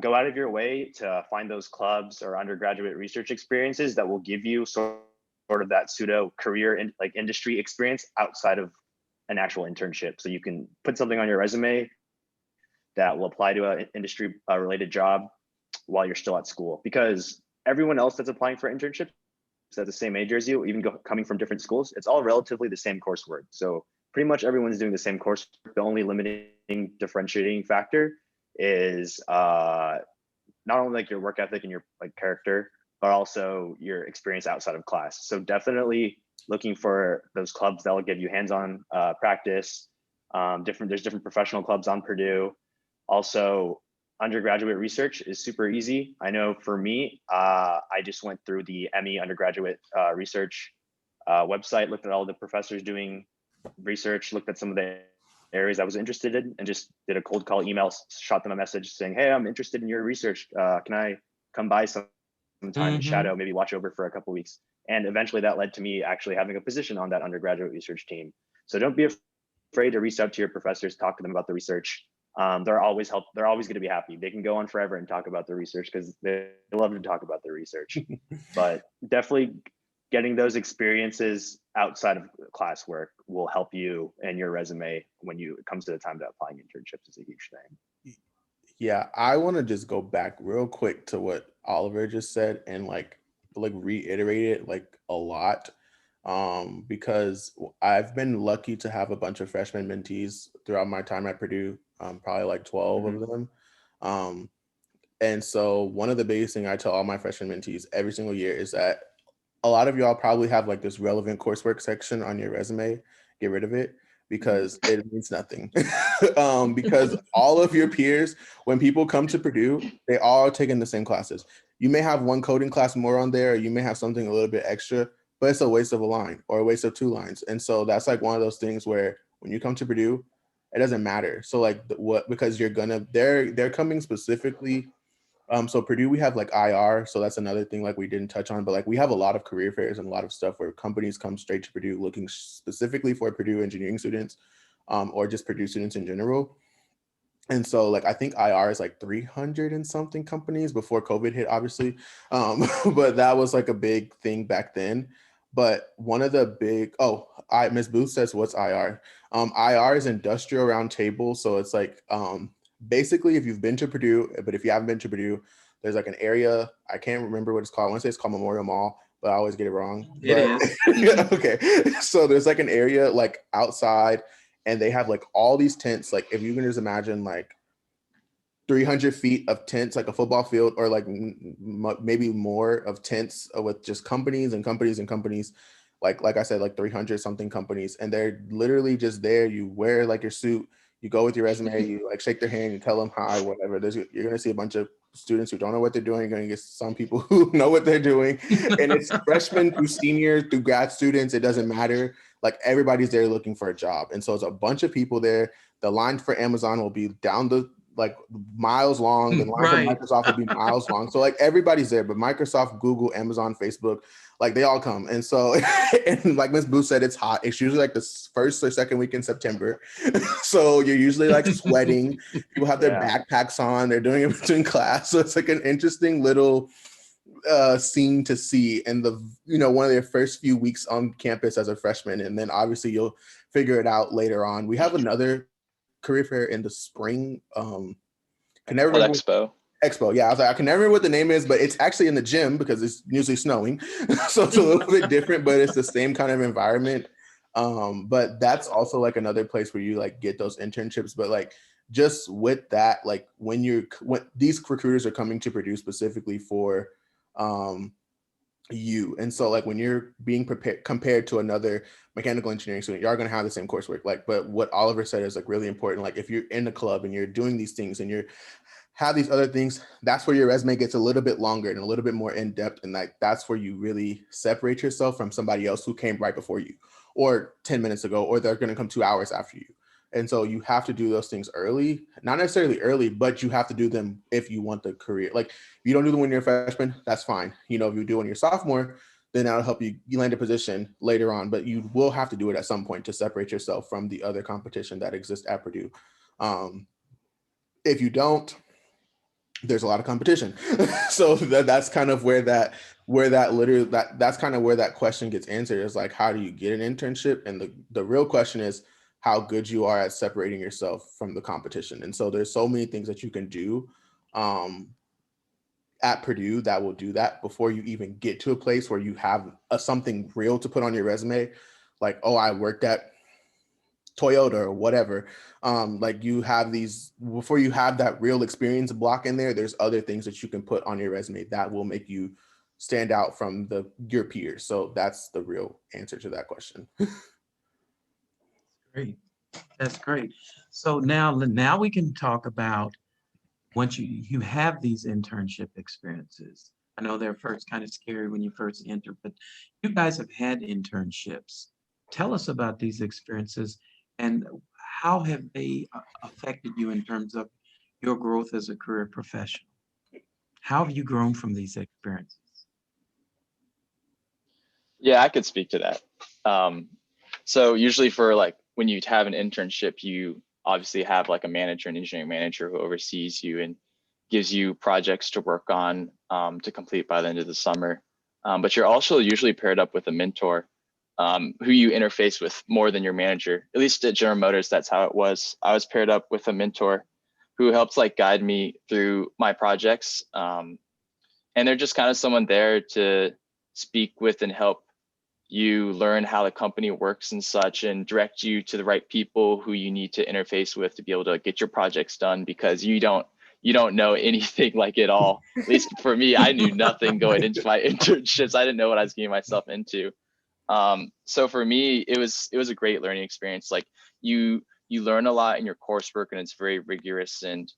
go out of your way to find those clubs or undergraduate research experiences that will give you sort of that pseudo career in like industry experience outside of an actual internship. So you can put something on your resume that will apply to an industry related job while you're still at school, because everyone else that's applying for internships at the same age as you, even coming from different schools, it's all relatively the same coursework. So pretty much everyone's doing the same course. The only limiting differentiating factor is not only like your work ethic and your like character, but also your experience outside of class. So definitely looking for those clubs that will give you hands-on practice. There's different professional clubs on Purdue. Also, undergraduate research is super easy. I know for me, I just went through the ME undergraduate research website, looked at all the professors doing research, looked at some of the areas I was interested in, and just did a cold call email, shot them a message saying, hey, I'm interested in your research. Can I come by sometime and shadow, maybe watch over for a couple of weeks? And eventually that led to me actually having a position on that undergraduate research team. So don't be afraid to reach out to your professors, talk to them about the research. They're always going to be happy. They can go on forever and talk about the research because they love to talk about the research. But definitely getting those experiences outside of classwork will help you and your resume when it comes to the time to applying internships is a huge thing. Yeah, I want to just go back real quick to what Oliver just said and like reiterate it like a lot. Because I've been lucky to have a bunch of freshman mentees throughout my time at Purdue, probably like 12 of them. And so one of the biggest thing I tell all my freshman mentees every single year is that a lot of y'all probably have like this relevant coursework section on your resume. Get rid of it because it means nothing. Because all of your peers, when people come to Purdue, they all are taking the same classes. You may have one coding class more on there, or you may have something a little bit extra, but it's a waste of a line or a waste of 2 lines. And so that's like one of those things where when you come to Purdue, it doesn't matter. So like because they're coming specifically So Purdue, we have like IR, so that's another thing like we didn't touch on, but like we have a lot of career fairs and a lot of stuff where companies come straight to Purdue looking specifically for Purdue engineering students, or just Purdue students in general. And so like I think IR is like 300 and something companies before COVID hit, obviously. But that was like a big thing back then. But one of the big, Ms. Booth says, what's IR? IR is Industrial Roundtable. So it's like basically if you've been to Purdue, but if you haven't been to Purdue, there's like an area, I can't remember what it's called. I want to say it's called Memorial Mall, but I always get it wrong. It is. Okay. So there's like an area like outside, and they have like all these tents. Like if you can just imagine like 300 feet of tents, like a football field, or like maybe more of tents with just companies and companies and companies. Like I said, like 300 something companies, and they're literally just there. You wear like your suit, you go with your resume, you like shake their hand, you tell them hi, whatever. You're gonna see a bunch of students who don't know what they're doing. You're gonna get some people who know what they're doing, and it's freshmen through seniors through grad students. It doesn't matter. Like everybody's there looking for a job, and so it's a bunch of people there. The line for Amazon will be down the like miles long. The line Right. for Microsoft will be miles long. So like everybody's there, but Microsoft, Google, Amazon, Facebook, like they all come. And so, and like Ms. Booth said, it's hot. It's usually like the first or second week in September. So you're usually like sweating. People have their backpacks on. They're doing it between class. So it's like an interesting little scene to see in the, one of their first few weeks on campus as a freshman. And then obviously you'll figure it out later on. We have another career fair in the spring. I never remember Expo. Yeah, I was like, I can never remember what the name is, but it's actually in the gym because it's usually snowing. So it's a little bit different, but it's the same kind of environment. But that's also like another place where you like get those internships. But like just with that, like when these recruiters are coming to Purdue specifically for you. And so like when you're being compared to another mechanical engineering student, you are going to have the same coursework. Like, but what Oliver said is like really important. Like if you're in the club and you're doing these things and you have these other things, that's where your resume gets a little bit longer and a little bit more in depth. And like, that's where you really separate yourself from somebody else who came right before you or 10 minutes ago, or they're going to come 2 hours after you. And so you have to do those things early, not necessarily early, but you have to do them if you want the career. Like if you don't do them when you're a freshman, that's fine. If you do when you're a sophomore, then that'll help you land a position later on, but you will have to do it at some point to separate yourself from the other competition that exists at Purdue. If you don't, there's a lot of competition. So that's kind of that's kind of where that question gets answered, is like, how do you get an internship? And the real question is how good you are at separating yourself from the competition. And so there's so many things that you can do at Purdue that will do that before you even get to a place where you have something real to put on your resume. Like, oh, I worked at Toyota or whatever. Like you have these, before you have that real experience block in there, there's other things that you can put on your resume that will make you stand out from your peers. So that's the real answer to that question. Great. That's great. So now we can talk about once you have these internship experiences. I know they're first kind of scary when you first enter, but you guys have had internships. Tell us about these experiences and how have they affected you in terms of your growth as a career professional? How have you grown from these experiences? Yeah, I could speak to that. So usually for like when you have an internship, you obviously have like a manager, an engineering manager who oversees you and gives you projects to work on to complete by the end of the summer. But you're also usually paired up with a mentor who you interface with more than your manager. At least at General Motors, that's how it was. I was paired up with a mentor who helps like guide me through my projects. And they're just kind of someone there to speak with and help you learn how the company works and such, and direct you to the right people who you need to interface with to be able to get your projects done, because you don't know anything like it all. At least for me, I knew nothing going into my internships. I didn't know what I was getting myself into. So for me, it was a great learning experience. Like you learn a lot in your coursework, and it's very rigorous and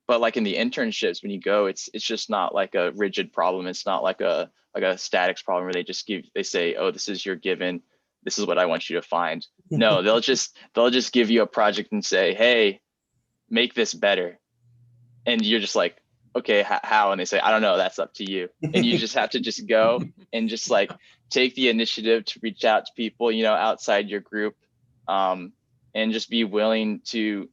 but like in the internships, when you go, it's just not like a rigid problem. It's not like a statics problem where they say, oh, this is your given, this is what I want you to find. No, they'll just give you a project and say, hey, make this better. and you're just like, okay, how? And they say, I don't know, that's up to you. And you just have to just go and just like take the initiative to reach out to people, you know, outside your group, and just be willing to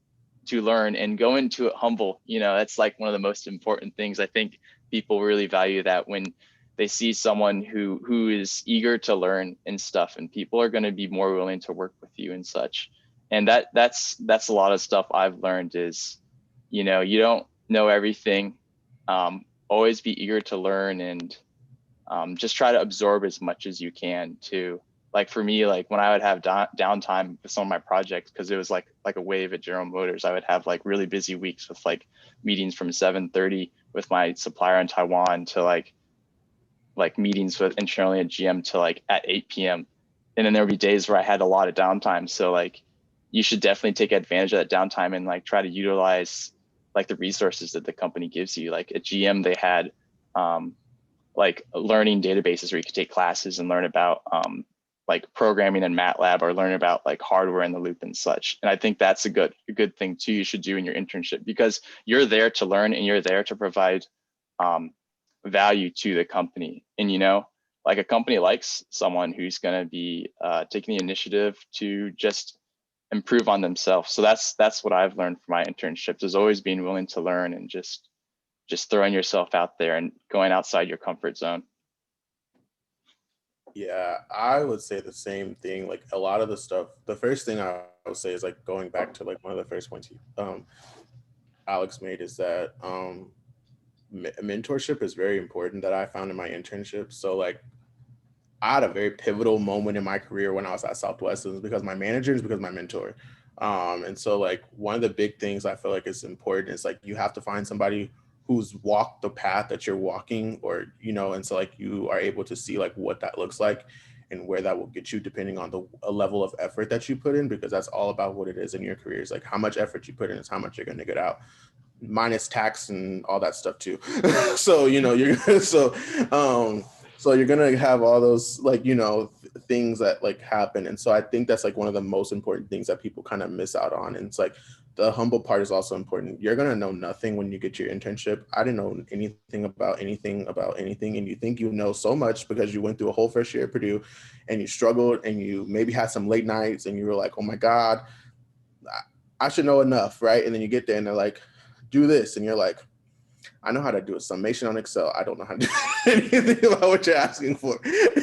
learn and go into it humble. You know, that's like one of the most important things. I think people really value that when they see someone who is eager to learn and stuff, and people are going to be more willing to work with you and such. And that's a lot of stuff I've learned is, you know, you don't know everything. Always be eager to learn, and just try to absorb as much as you can too. Like for me, like when I would have downtime with some of my projects, because it was like a wave at General Motors, I would have like really busy weeks with like meetings from 7:30 with my supplier in Taiwan to like meetings with internally at GM to like at 8 p.m. And then there would be days where I had a lot of downtime. So like you should definitely take advantage of that downtime and like try to utilize like the resources that the company gives you. Like at GM, they had like learning databases where you could take classes and learn about like programming in MATLAB, or learn about like hardware in the loop and such. And I think that's a good thing too you should do in your internship, because you're there to learn and you're there to provide value to the company. And you know, like a company likes someone who's going to be taking the initiative to just improve on themselves. So that's what I've learned from my internships, is always being willing to learn and just throwing yourself out there and going outside your comfort zone. Yeah, I would say the same thing. Like a lot of the stuff, the first thing I would say is like going back to like one of the first points Alex made, is that mentorship is very important, that I found in my internship. So like I had a very pivotal moment in my career when I was at Southwest. It was because my manager is because my mentor. And so like one of the big things I feel like is important is like you have to find somebody who's walked the path that you're walking, or, you know, and so like you are able to see like what that looks like and where that will get you, depending on the level of effort that you put in, because that's all about what it is in your career. Is like how much effort you put in is how much you're going to get out, minus tax and all that stuff too. So, you know, so you're going to have all those like, you know, things that like happen. And so I think that's like one of the most important things that people kind of miss out on. And it's like, the humble part is also important. You're going to know nothing when you get your internship. I didn't know anything about anything. And you think you know so much because you went through a whole first year at Purdue and you struggled and you maybe had some late nights and you were like, oh my God, I should know enough, right? And then you get there and they're like, do this. And you're like, I know how to do a summation on Excel. I don't know how to do anything about what you're asking for.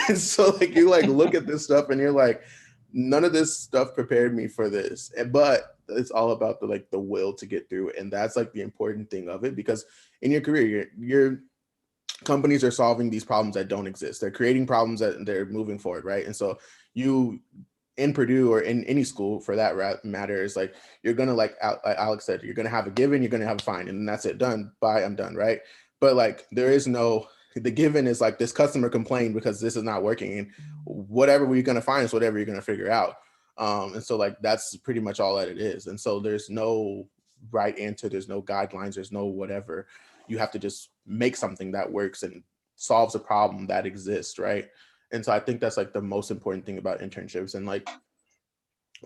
And so like you like look at this stuff and you're like, none of this stuff prepared me for this. But it's all about the like the will to get through it. And that's like the important thing of it, because in your career, your companies are solving these problems that don't exist. They're creating problems that they're moving forward, right? And so you in Purdue or in any school for that matter is like, you're going to like Alex said, you're going to have a given, you're going to have a find, and that's it, done, bye, I'm done, right? But like there is no, the given is like this customer complained because this is not working, and whatever we're going to find is whatever you're going to figure out. And so like that's pretty much all that it is. And so there's no right answer, there's no guidelines, there's no whatever. You have to just make something that works and solves a problem that exists, right? And so I think that's like the most important thing about internships. And like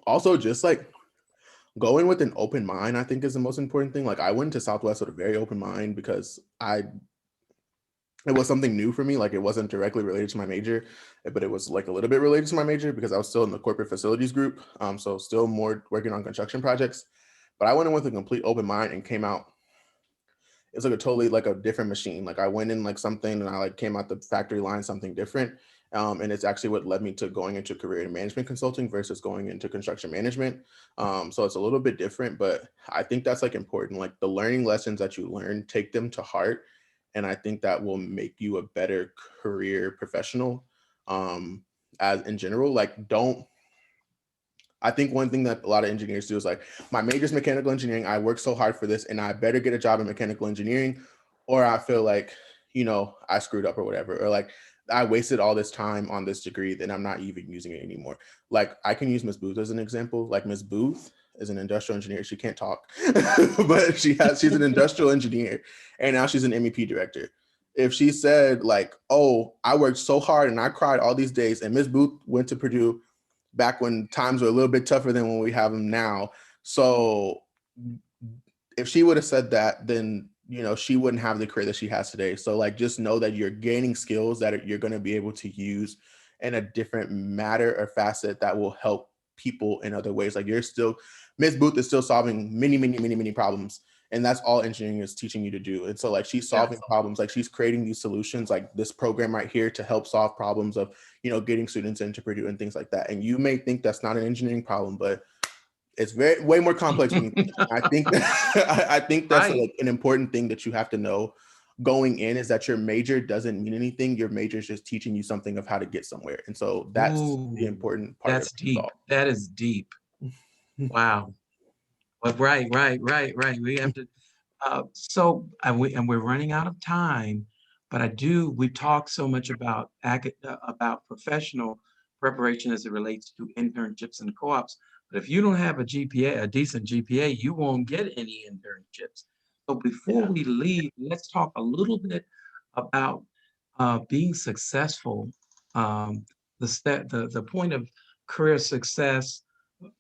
also just like going with an open mind, I think is the most important thing. Like I went to Southwest with a very open mind because it was something new for me. Like it wasn't directly related to my major, but it was like a little bit related to my major because I was still in the corporate facilities group. So still more working on construction projects, but I went in with a complete open mind and came out. It's like a totally like a different machine. Like I went in like something and I like came out the factory line something different. And it's actually what led me to going into career and management consulting versus going into construction management. So it's a little bit different, but I think that's like important. Like the learning lessons that you learn, take them to heart. And I think that will make you a better career professional. As in general, like I think one thing that a lot of engineers do is like, my major is mechanical engineering. I work so hard for this and I better get a job in mechanical engineering, or I feel like, you know, I screwed up or whatever, or like I wasted all this time on this degree, then I'm not even using it anymore. Like I can use Ms. Booth as an example. Like Ms. Booth is an industrial engineer. She can't talk, but she's an industrial engineer and now she's an MEP director. If she said like, oh, I worked so hard and I cried all these days, and Ms. Booth went to Purdue back when times were a little bit tougher than when we have them now. So if she would have said that, then she wouldn't have the career that she has today. So like, just know that you're gaining skills that you're going to be able to use in a different matter or facet that will help people in other ways. Like Ms. Booth is still solving many problems. And that's all engineering is teaching you to do. And so like, she's solving problems, like she's creating these solutions, like this program right here to help solve problems of, getting students into Purdue and things like that. And you may think that's not an engineering problem, but it's way more complex when you think. I think I think that's like an important thing that you have to know going in, is that your major doesn't mean anything. Your major is just teaching you something of how to get somewhere. And so that's the important part. That's deep. That is deep. Wow. Well, right. We have to. And we're running out of time, but we talk so much about professional preparation as it relates to internships and co-ops. But if you don't have a decent GPA, you won't get any internships. So before we leave, let's talk a little bit about being successful. The point of career success,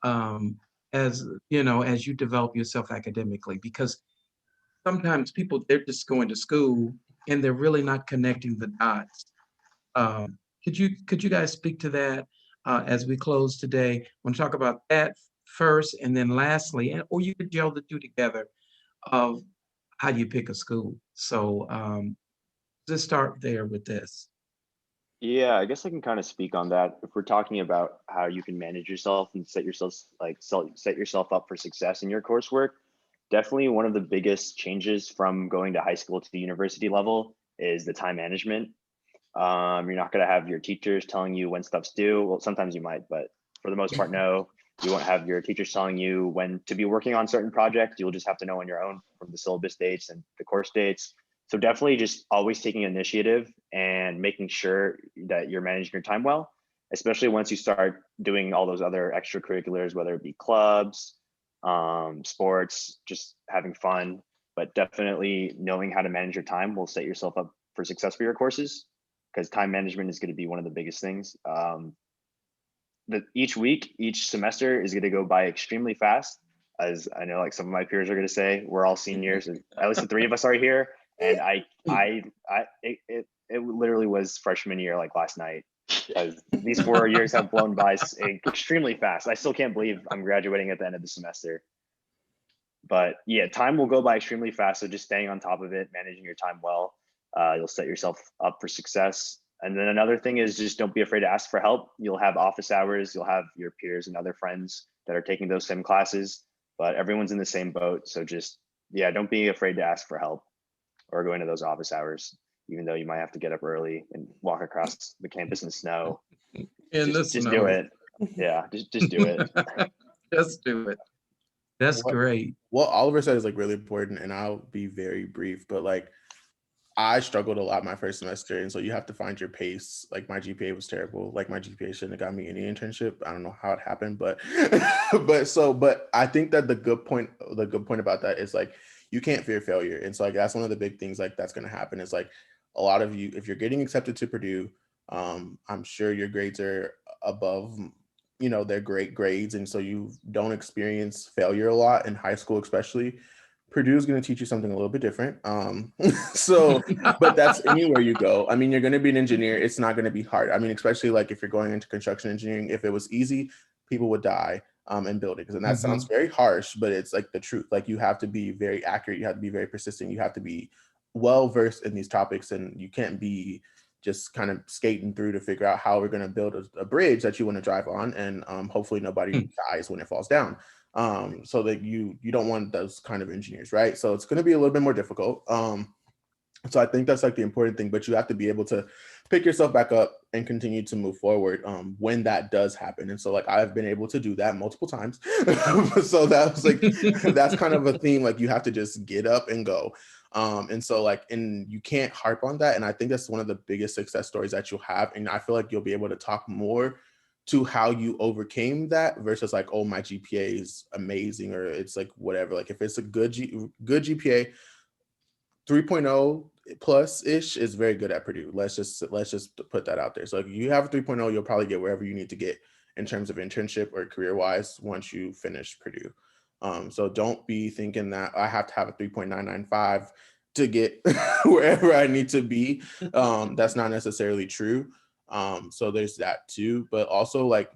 as you develop yourself academically, because sometimes they're just going to school and they're really not connecting the dots. Could you guys speak to that as we close today? I want to talk about that first, and then lastly, or you could gel the two together of how you pick a school. So let's start there with this. Yeah, I guess I can kind of speak on that. If we're talking about how you can manage yourself and set yourself up for success in your coursework, definitely one of the biggest changes from going to high school to the university level is the time management. You're not going to have your teachers telling you when stuff's due. Well, sometimes you might, but for the most part, no. You won't have your teachers telling you when to be working on certain projects. You'll just have to know on your own from the syllabus dates and the course dates. So definitely just always taking initiative and making sure that you're managing your time well, especially once you start doing all those other extracurriculars, whether it be clubs, sports, just having fun. But definitely knowing how to manage your time will set yourself up for success for your courses, because time management is going to be one of the biggest things. Each week, each semester is going to go by extremely fast. As I know, like some of my peers are going to say, we're all seniors, and at least the three of us are here. And it literally was freshman year, like last night, because these 4 years have blown by extremely fast. I still can't believe I'm graduating at the end of the semester. But yeah, time will go by extremely fast. So just staying on top of it, managing your time well, you'll set yourself up for success. And then another thing is just don't be afraid to ask for help. You'll have office hours, you'll have your peers and other friends that are taking those same classes, but everyone's in the same boat. So just, don't be afraid to ask for help or go into those office hours, even though you might have to get up early and walk across the campus in the snow. Just do it. Yeah, just do it. Just do it. That's great. What Oliver said is like really important, and I'll be very brief, but like I struggled a lot my first semester, and so you have to find your pace. Like my GPA was terrible. Like my GPA shouldn't have got me any internship. I don't know how it happened, but but I think that the good point about that is like you can't fear failure. And so like that's one of the big things like that's gonna happen is like a lot of you, if you're getting accepted to Purdue, I'm sure your grades are above, they're great grades. And so you don't experience failure a lot in high school, especially. Purdue is going to teach you something a little bit different. But that's anywhere you go. I mean, you're going to be an engineer. It's not going to be hard. I mean, especially like if you're going into construction engineering, if it was easy, people would die in buildings. And that sounds very harsh, but it's like the truth. Like you have to be very accurate. You have to be very persistent. You have to be well-versed in these topics, and you can't be just kind of skating through to figure out how we're going to build a bridge that you want to drive on. And hopefully nobody dies when it falls down. So that you don't want those kind of engineers, right? So it's going to be a little bit more difficult. So I think that's like the important thing, but you have to be able to pick yourself back up and continue to move forward when that does happen. And so like I've been able to do that multiple times. So that was like that's kind of a theme, like you have to just get up and go. And so like, and you can't harp on that. And I think that's one of the biggest success stories that you'll have. And I feel like you'll be able to talk more to how you overcame that versus like, oh, my GPA is amazing, or it's like whatever. Like if it's a good GPA, 3.0 plus ish is very good at Purdue. Let's just put that out there. So if you have a 3.0, you'll probably get wherever you need to get in terms of internship or career wise once you finish Purdue. So don't be thinking that I have to have a 3.995 to get wherever I need to be. That's not necessarily true. So there's that too, but also like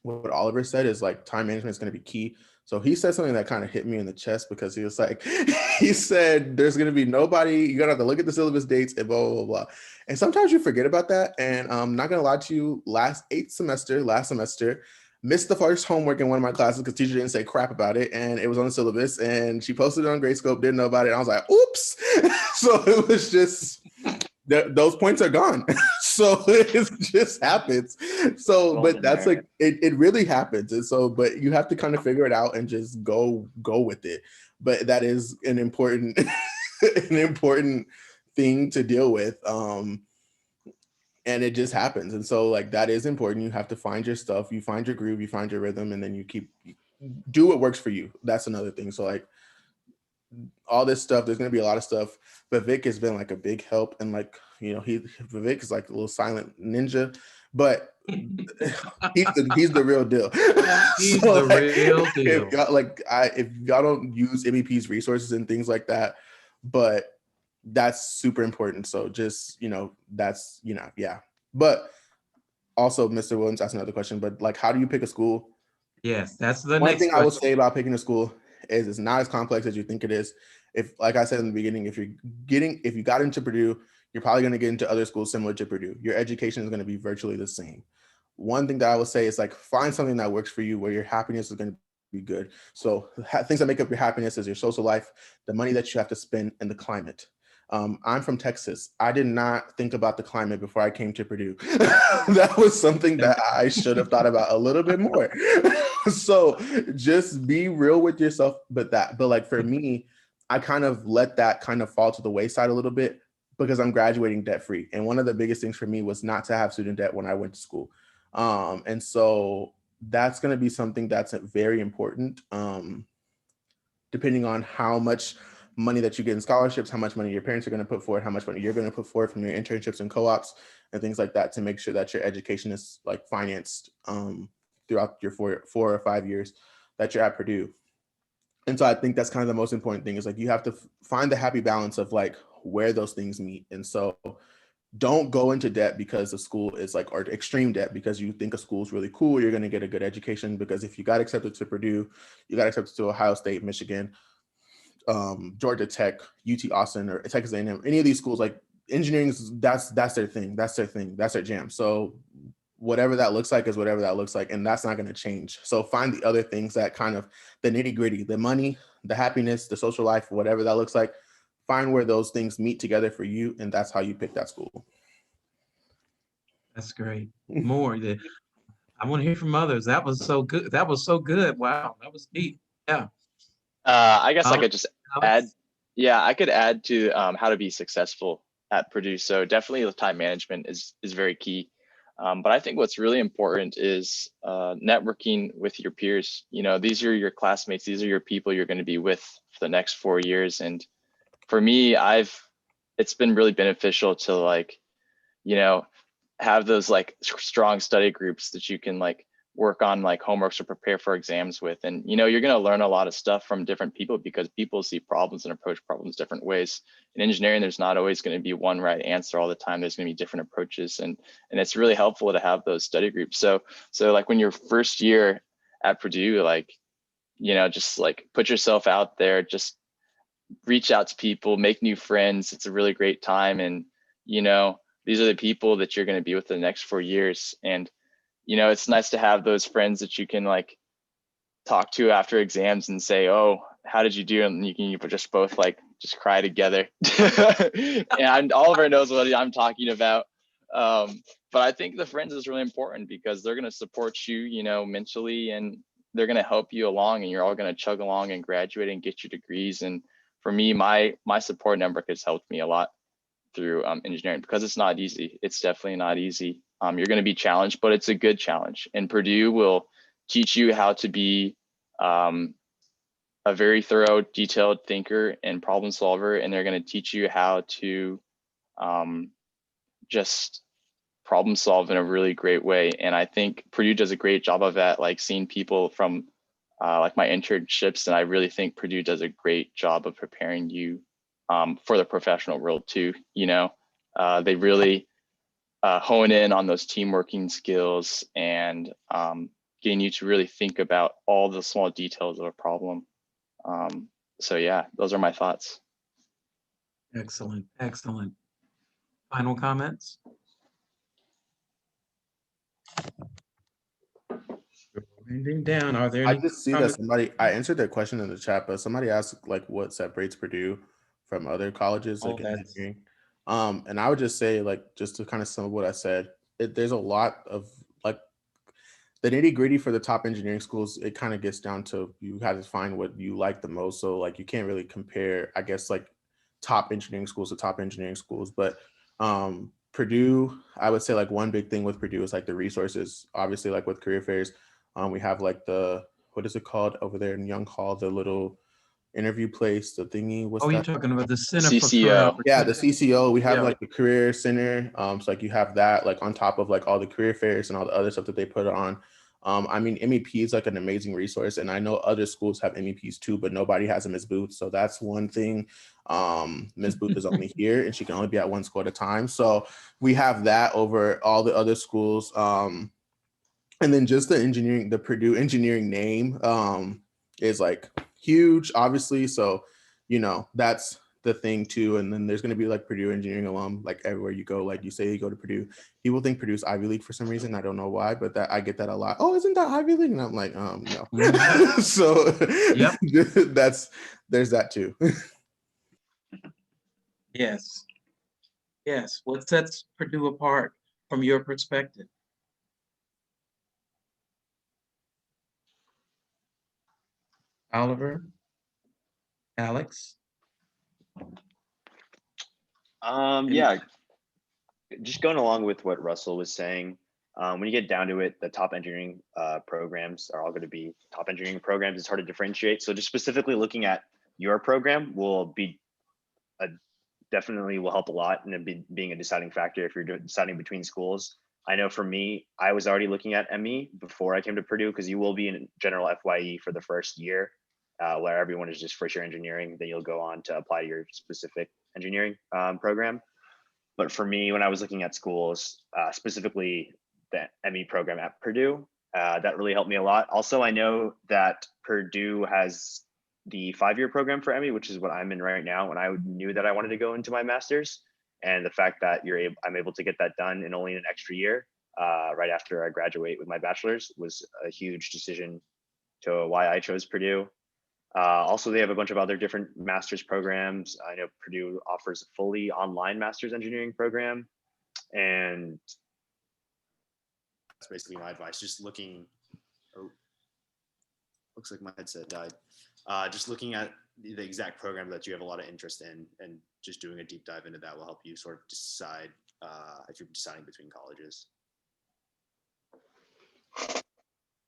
what Oliver said is like time management is going to be key. So he said something that kind of hit me in the chest because he was like, he said, there's going to be nobody, you're going to have to look at the syllabus dates and blah, blah, blah, blah. And sometimes you forget about that. And I'm not going to lie to you, last semester, missed the first homework in one of my classes because teacher didn't say crap about it. And it was on the syllabus and she posted it on Gradescope, didn't know about it. And I was like, oops. So it was just, those points are gone. So it just happens. So, but that's like, it really happens. And so, but you have to kind of figure it out and just go with it. But that is an important, an important thing to deal with. And it just happens. And so like, that is important. You have to find your stuff, you find your groove, you find your rhythm, and then you do what works for you. That's another thing. So like, all this stuff, there's going to be a lot of stuff, but Vic has been like a big help. And like, you know, Vic is like a little silent ninja, but he's the real deal. He's So, the like, real deal. If y'all don't use MEP's resources and things like that, but that's super important. So just, you know, that's, you know, yeah. But also, Mr. Williams, that's another question, but like, how do you pick a school? Yes, that's the One next thing question. I will say about picking a school is it's not as complex as you think it is. If, like I said in the beginning, if you got into Purdue, you're probably going to get into other schools similar to Purdue. Your education is going to be virtually the same. One thing that I would say is like, find something that works for you where your happiness is going to be good. So things that make up your happiness is your social life, the money that you have to spend, and the climate. I'm from Texas. I did not think about the climate before I came to Purdue. That was something that I should have thought about a little bit more. So just be real with yourself. But like for me, I kind of let that kind of fall to the wayside a little bit because I'm graduating debt free. And one of the biggest things for me was not to have student debt when I went to school. And so that's going to be something that's very important. Depending on how much money that you get in scholarships, how much money your parents are going to put forward, how much money you're going to put forward from your internships and co-ops and things like that, to make sure that your education is like financed throughout your 4 or 5 years that you're at Purdue. And so I think that's kind of the most important thing, is like, you have to find the happy balance of like where those things meet. And so don't go into debt because the school is like, or extreme debt because you think a school is really cool, you're going to get a good education. Because if you got accepted to Purdue, you got accepted to Ohio State, Michigan, Georgia Tech, UT Austin, or Texas A&M, any of these schools, like engineering, that's their thing, that's their jam. So whatever that looks like is whatever that looks like, and that's not going to change. So find the other things that kind of the nitty gritty, the money, the happiness, the social life, whatever that looks like. Find where those things meet together for you, and that's how you pick that school. That's great. More. I want to hear from others. That was so good. That was so good. Wow, that was neat. Yeah. I guess I could just add. Yeah, I could add to how to be successful at Purdue. So definitely the time management is very key. But I think what's really important is networking with your peers. You know, these are your classmates. These are your people you're going to be with for the next 4 years. And for me, it's been really beneficial to like, you know, have those like strong study groups that you can like work on like homeworks or prepare for exams with. And, you know, you're going to learn a lot of stuff from different people because people see problems and approach problems different ways. In engineering, there's not always going to be one right answer all the time. There's going to be different approaches, and it's really helpful to have those study groups. So like when your first year at Purdue, like, you know, just like put yourself out there, just reach out to people, make new friends. It's a really great time. And, you know, these are the people that you're going to be with the next 4 years. And, you know, it's nice to have those friends that you can like talk to after exams and say, oh, how did you do? And you can just both like just cry together. And Oliver knows what I'm talking about. But I think the friends is really important because they're going to support you, you know, mentally, and they're going to help you along, and you're all going to chug along and graduate and get your degrees. And for me, my support network has helped me a lot through engineering, because it's not easy. It's definitely not easy. You're going to be challenged, but it's a good challenge. And Purdue will teach you how to be a very thorough, detailed thinker and problem solver. And they're going to teach you how to just problem solve in a really great way. And I think Purdue does a great job of that, like seeing people from like my internships. And I really think Purdue does a great job of preparing you for the professional world too. You know, they really hone in on those team working skills and getting you to really think about all the small details of a problem. So yeah, those are my thoughts. Excellent, excellent. Final comments? Winding down, are there I any just see that comments? somebody, I answered that question in the chat, but somebody asked like what separates Purdue from other colleges like Oh, that's engineering. And I would just say like, just to kind of sum up what I said, there's a lot of like the nitty gritty for the top engineering schools. It kind of gets down to you have to find what you like the most. So like you can't really compare, I guess, like top engineering schools to top engineering schools. But Purdue, I would say like one big thing with Purdue is like the resources. Obviously, like with career fairs, we have like the, what is it called over there in Young Hall, the little interview place, the thingy. What's Oh, that? you're talking about the Center for Career CCO. Yeah, the Opportunity. CCO. We have Yeah. like the career center. So like you have that like on top of like all the career fairs and all the other stuff that they put on. I mean, MEP is like an amazing resource, and I know other schools have MEPs too, but nobody has a Ms. Booth. So that's one thing. Ms. Booth is only here, and she can only be at one school at a time. So we have that over all the other schools. And then just the engineering, the Purdue engineering name is like huge, obviously. So, you know, that's the thing too. And then there's going to be like Purdue engineering alum, like everywhere you go, like you say you go to Purdue, people think Purdue's Ivy League for some reason. I don't know why, but that I get that a lot. Oh, isn't that Ivy League? And I'm like, no. So Yep. there's that too. Yes. Yes. What sets Purdue apart from your perspective? Oliver? Alex? Yeah, just going along with what Russell was saying, when you get down to it, the top engineering programs are all going to be top engineering programs. It's hard to differentiate. So just specifically looking at your program will be definitely will help a lot in being a deciding factor if you're deciding between schools. I know for me, I was already looking at ME before I came to Purdue because you will be in general FYE for the first year, where everyone is just first year engineering. Then you'll go on to apply to your specific engineering program. But for me, when I was looking at schools, specifically the ME program at Purdue, that really helped me a lot. Also, I know that Purdue has the 5-year program for ME, which is what I'm in right now. And I knew that I wanted to go into my master's. And the fact that I'm able to get that done in only an extra year, right after I graduate with my bachelor's, was a huge decision to why I chose Purdue. Also, they have a bunch of other different master's programs. I know Purdue offers a fully online master's engineering program. And that's basically my advice. Just looking, looks like my headset died. Just looking at the exact program that you have a lot of interest in and just doing a deep dive into that will help you sort of decide if you're deciding between colleges.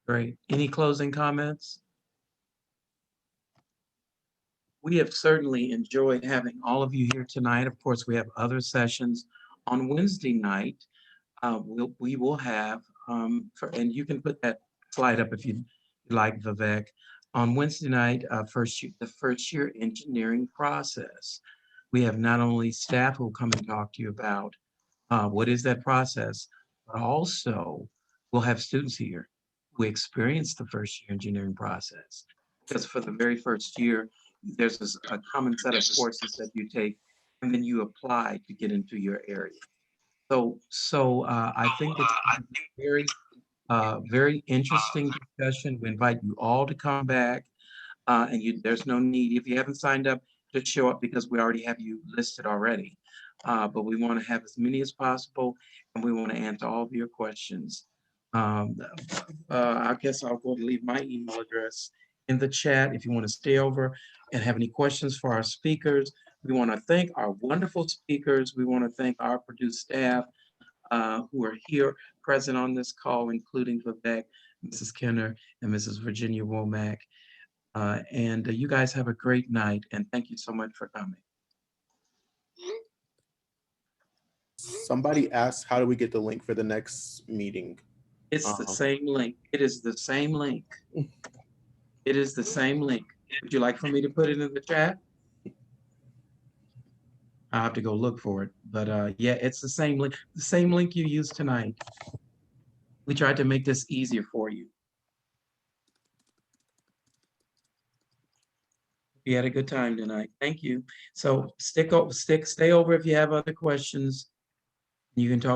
Great. Any closing comments? We have certainly enjoyed having all of you here tonight. Of course, we have other sessions on Wednesday night. We will have, and you can put that slide up if you like, Vivek. On Wednesday night, the first year engineering process. We have not only staff who will come and talk to you about what is that process, but also we'll have students here who experience the first year engineering process. Because for the very first year, there's a common set of courses that you take, and then you apply to get into your area. So I think it's very interesting discussion. We invite you all to come back, and there's no need, if you haven't signed up, to show up because we already have you listed already. But we want to have as many as possible, and we want to answer all of your questions. I guess I'll go and leave my email address in the chat if you want to stay over and have any questions for our speakers. We want to thank our wonderful speakers. We want to thank our Purdue staff who are here present on this call, including Vivek, Mrs. Kenner, and Mrs. Virginia Womack. And you guys have a great night, and thank you so much for coming. Somebody asked, how do we get the link for the next meeting? It's the same link. It is the same link. It is the same link. Would you like for me to put it in the chat? I'll have to go look for it, but yeah, it's the same link you used tonight. We tried to make this easier for you. We had a good time tonight. Thank you. So stay over if you have other questions. You can talk